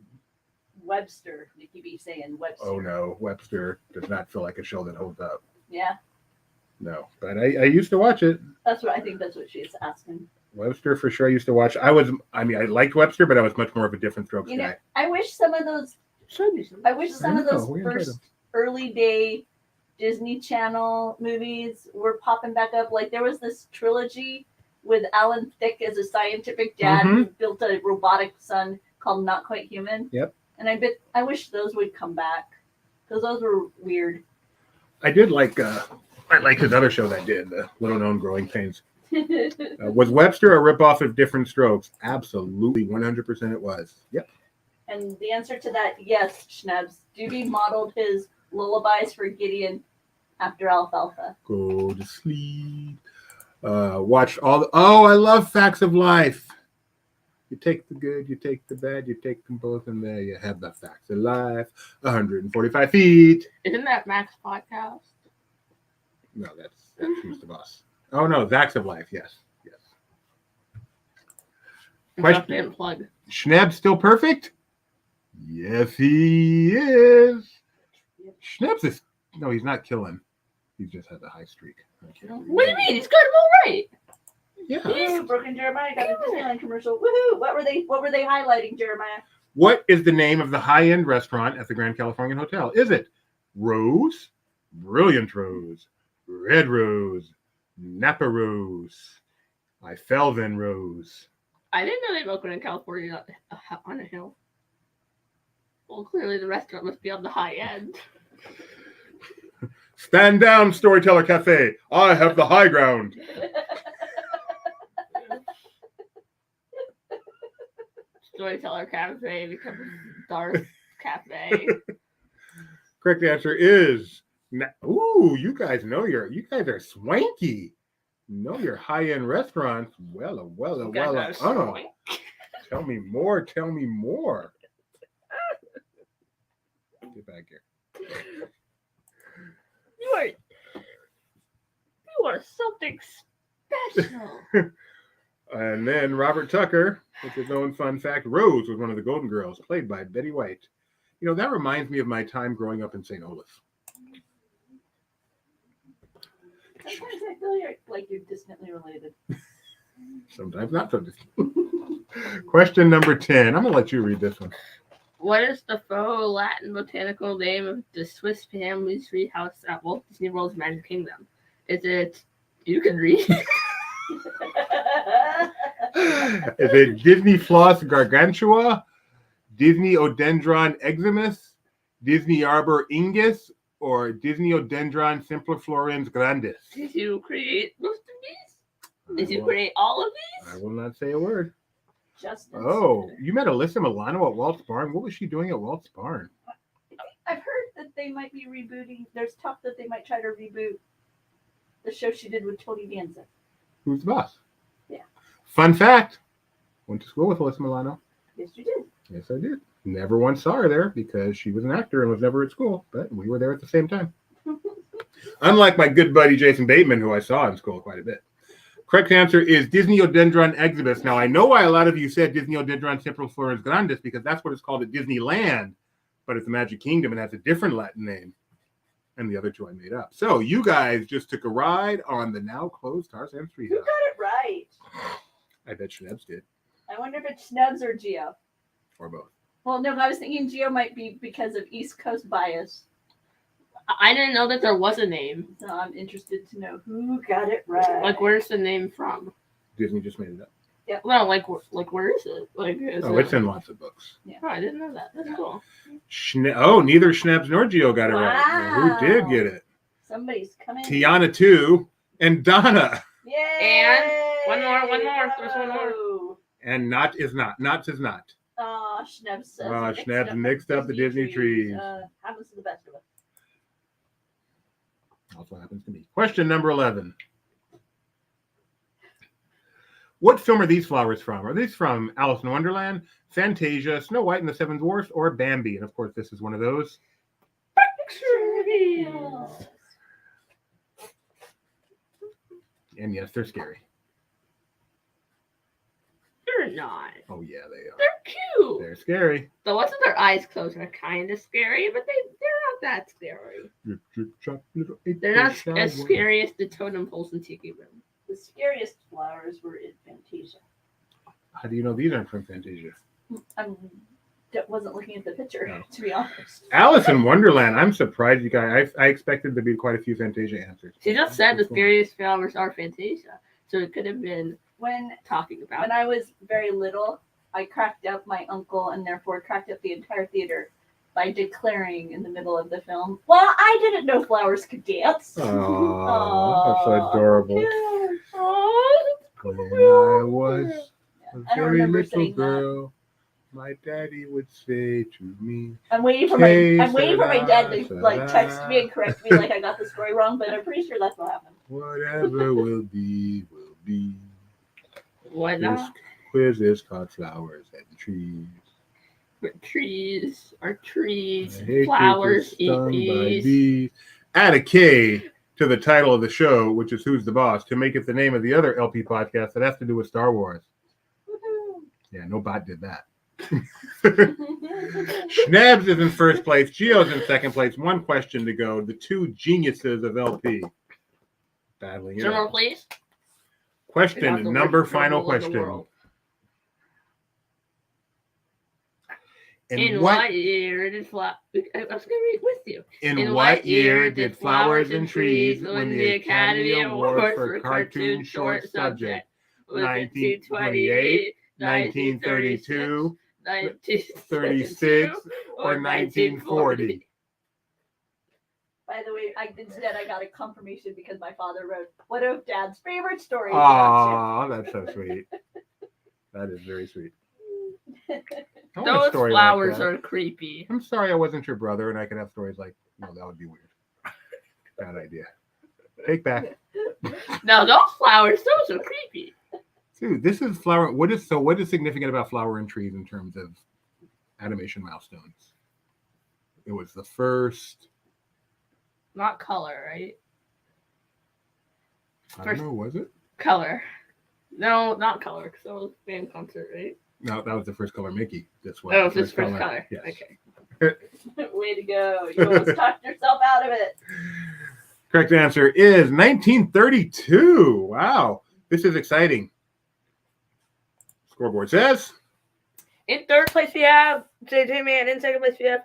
Webster. Nikki B saying Webster. Oh no, Webster does not feel like a show that holds up. Yeah. No, but I used to watch it. That's what she's asking. Webster for sure. I used to watch. I liked Webster, but I was much more of a Different Strokes guy. I wish some of those first early day Disney Channel movies were popping back up. Like there was this trilogy with Alan Thicke as a scientific dad who built a robotic son called Not Quite Human. Yep. And I wish those would come back because those were weird. I did like. I liked his other show that did, the Little Known Growing Pains. Was Webster a ripoff of Different Strokes? Absolutely, 100% it was. Yep. And the answer to that, yes, Schnebs. Doobie modeled his lullabies for Gideon after Alfalfa. Go to sleep. Watched all the... Oh, I love Facts of Life. You take the good, you take the bad, you take them both, and there you have the Facts of Life. 145 feet. Isn't that Mac's podcast? No, that's Who's the Boss. Oh, no, Facts of Life, yes. Question. Plug. Schneb still perfect? Yes, he is. Schneb's is... No, he's not killing. He just has a high streak. What do you mean? He's got him all right. Yeah. Broken Jeremiah got a Disneyland commercial. Woohoo! What were they highlighting, Jeremiah? What is the name of the high-end restaurant at the Grand Californian Hotel? Is it Rose, Brilliant Rose, Red Rose, Napa Rose, I Fell Then Rose? I didn't know they opened in California on a hill. Well, clearly the restaurant must be on the high end. Stand down, Storyteller Cafe. I have the high ground. Storyteller Cafe becomes Darth Cafe. Correct answer is... Ooh, you guys are swanky. Know your high-end restaurants. Well. Oh, tell me more. Get back here. You are something special. And then Robert Tucker, with his own fun fact, Rose was one of the Golden Girls, played by Betty White. You know, that reminds me of my time growing up in St. Olaf. Sometimes I feel like you're distantly related. Sometimes not so distant. Question number 10. I'm going to let you read this one. What is the faux Latin botanical name of the Swiss family tree house at Walt Disney World's Magic Kingdom? Is it... You can read. Is it Disney Floss gargantua, Disney Odendron eximus, Disney Arbor ingus, or Disney Odendron simpliflorens grandis? Did you create most of these? Did you create all of these? I will not say a word. Justin. Oh, you met Alyssa Milano at Walt's Barn. What was she doing at Walt's Barn? I've heard that they might be rebooting. There's talk that they might try to reboot the show she did with Tony Danza. Who's the boss? Yeah. Fun fact. Went to school with Alyssa Milano. Yes, you did. Yes, I did. Never once saw her there because she was an actor and was never at school, but we were there at the same time. Unlike my good buddy Jason Bateman, who I saw in school quite a bit. Correct answer is Disney Odendron exibus. Now, I know why a lot of you said Disney Odendron simpliflorens grandis because that's what it's called at Disneyland, but it's the Magic Kingdom and has a different Latin name. And the other two I made up. So you guys just took a ride on the now closed Tarzan Treehouse. Who got it right? I bet Schnebs did. I wonder if it's Schnebs or Geo. Or both. Well, no, I was thinking Geo might be because of East Coast bias. I didn't know that there was a name. So I'm interested to know who got it right. Like, where's the name from? Disney just made it up. Well, like where is it? Like, Oh, it's in lots of books. Oh, I didn't know that. That's cool. Neither Schnebs nor Geo got it right. Well, who did get it? Somebody's coming. Tiana 2 and Donna. Yay! And one more. There's one more. And Not is not. Not is not. Oh, Schnebs says. Schnebs mixed up the Disney trees. Happens to the best of us. Also happens to me. Question number 11. What film are these flowers from? Are these from Alice in Wonderland, Fantasia, Snow White and the Seven Dwarfs, or Bambi? And of course, this is one of those. And yes, they're scary. They're not. Oh yeah, they are. They're cute. They're scary. The ones with their eyes closed are kind of scary, but they're not that scary. Drip, drip, drop, little They're not shower. as scary as the totem poles in Tiki Room. The scariest flowers were in Fantasia. How do you know these aren't from Fantasia? I wasn't looking at the picture, No. to be honest. Alice in Wonderland. I'm surprised you guys. I expected there to be quite a few Fantasia answers. She just said the scariest flowers are Fantasia, so it could have been When talking about. When I was very little, I cracked up my uncle and therefore cracked up the entire theater by declaring in the middle of the film, "Well, I didn't know flowers could dance." Oh, that's so adorable. When I was a I don't very remember little saying that. girl, my daddy would say to me, I'm waiting for my dad to like text me and correct me like I got the story wrong, but I'm pretty sure that's what happened. "Whatever will be, will be." Why This not? quiz is called Flowers and Trees. But trees are trees. I hate Flowers people eat stung by bees. bees. Add a K to the title of the show, which is Who's the Boss, to make it the name of the other LP podcast that has to do with Star Wars. Yeah, no bot did that. Schnebs is in first place. Geo's in second place. One question to go. The two geniuses of LP battling it Some more, out. please. Question The number worst final trouble in the question. world. In what year did I was going to read with you. In what year did Flowers and Trees win the Academy Award for Cartoon Short Subject? 1928, 1932, 1936, or 1940? By the way, I got a confirmation because my father wrote one of Dad's favorite stories. Aw, that's so sweet. That is very sweet. I want a Those story flowers like that. are creepy. I'm sorry I wasn't your brother and I could have stories like, no, that would be weird. Bad idea. Take back. No, those flowers, those are creepy. Dude, this is flower. What is significant about Flower and Trees in terms of animation milestones? It was the first. Not color, right? I don't know. Was it? Color. No, not color, because that was band concert, right? No, that was the first color Mickey. This was. Oh, this first color. Yes. Okay. Way to go. You almost talked yourself out of it. Correct answer is 1932. Wow. This is exciting. Scoreboard says. In third place, we have JJ Man. In second place, we have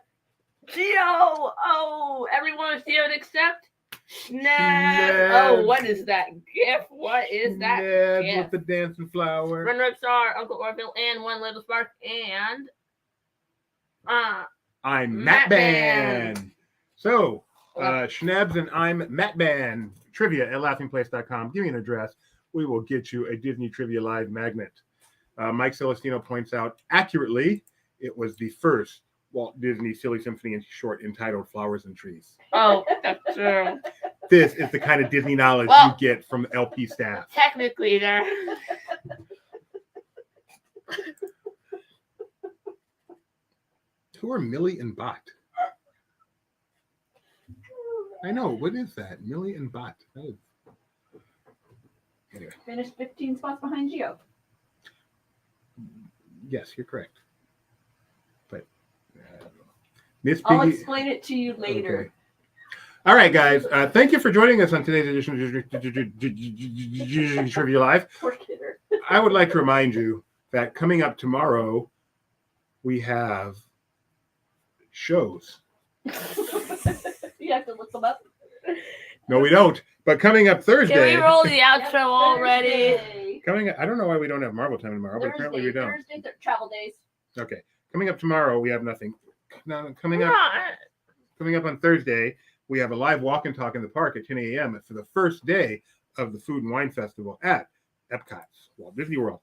Geo. Oh, everyone is Geo except Snap. Oh, what is that gif? What is that Ned gif? with the dancing flower. Runner-ups are Uncle Orville and One Little Spark and I'm Matt Matt Ban. So, Schnebs and I'm Matt Ban. Trivia at laughingplace.com. Give me an address. We will get you a Disney Trivia Live magnet. Mike Celestino points out accurately it was the first Walt Disney Silly Symphony in short entitled Flowers and Trees. Oh, that's true. This is the kind of Disney knowledge Well, you get from LP staff. Technically, there. Who are Millie and Bot? I know. What is that? Millie and Bot. That is... Anyway. Finished 15 spots behind Geo. Yes, you're correct. But I don't know. Miss I'll Piggy. explain it to you later. Okay. All right, guys. Thank you for joining us on today's edition of Trivia Live. Poor kidder. I would like to remind you that coming up tomorrow, we have shows. You have to look them up. No, we don't. But coming up Thursday. Can we roll the outro already? Thursday. Coming, I don't know why we don't have Marvel Time tomorrow, but apparently we don't. Thursday, travel days. Okay, coming up tomorrow, we have nothing. No, coming up on Thursday, we have a live walk and talk in the park at 10 a.m. for the first day of the Food and Wine Festival at Epcot's Walt Disney World's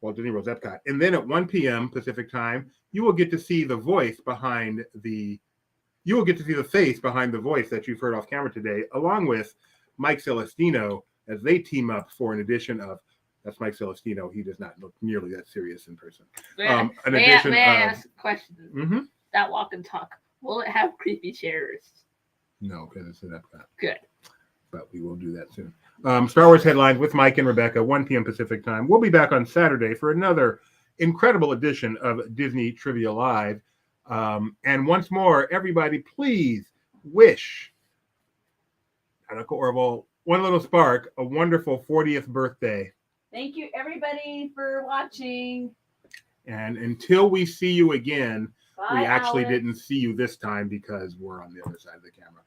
Epcot. And then at 1 p.m. Pacific time, you will get to see the face behind the voice that you've heard off camera today, along with Mike Celestino, as they team up for an edition of. That's Mike Celestino. He does not look nearly that serious in person. May I ask a question? Mm-hmm. That walk and talk, will it have creepy chairs? No, because it's an Epcot. Good. But we will do that soon. Star Wars headlines with Mike and Rebecca, 1 p.m. Pacific time. We'll be back on Saturday for another incredible edition of Disney Trivia Live. And once more, everybody, please wish Uncle Orville, one little spark, a wonderful 40th birthday. Thank you, everybody, for watching. And until we see you again, Bye, we actually Alex. didn't see you this time because we're on the other side of the camera.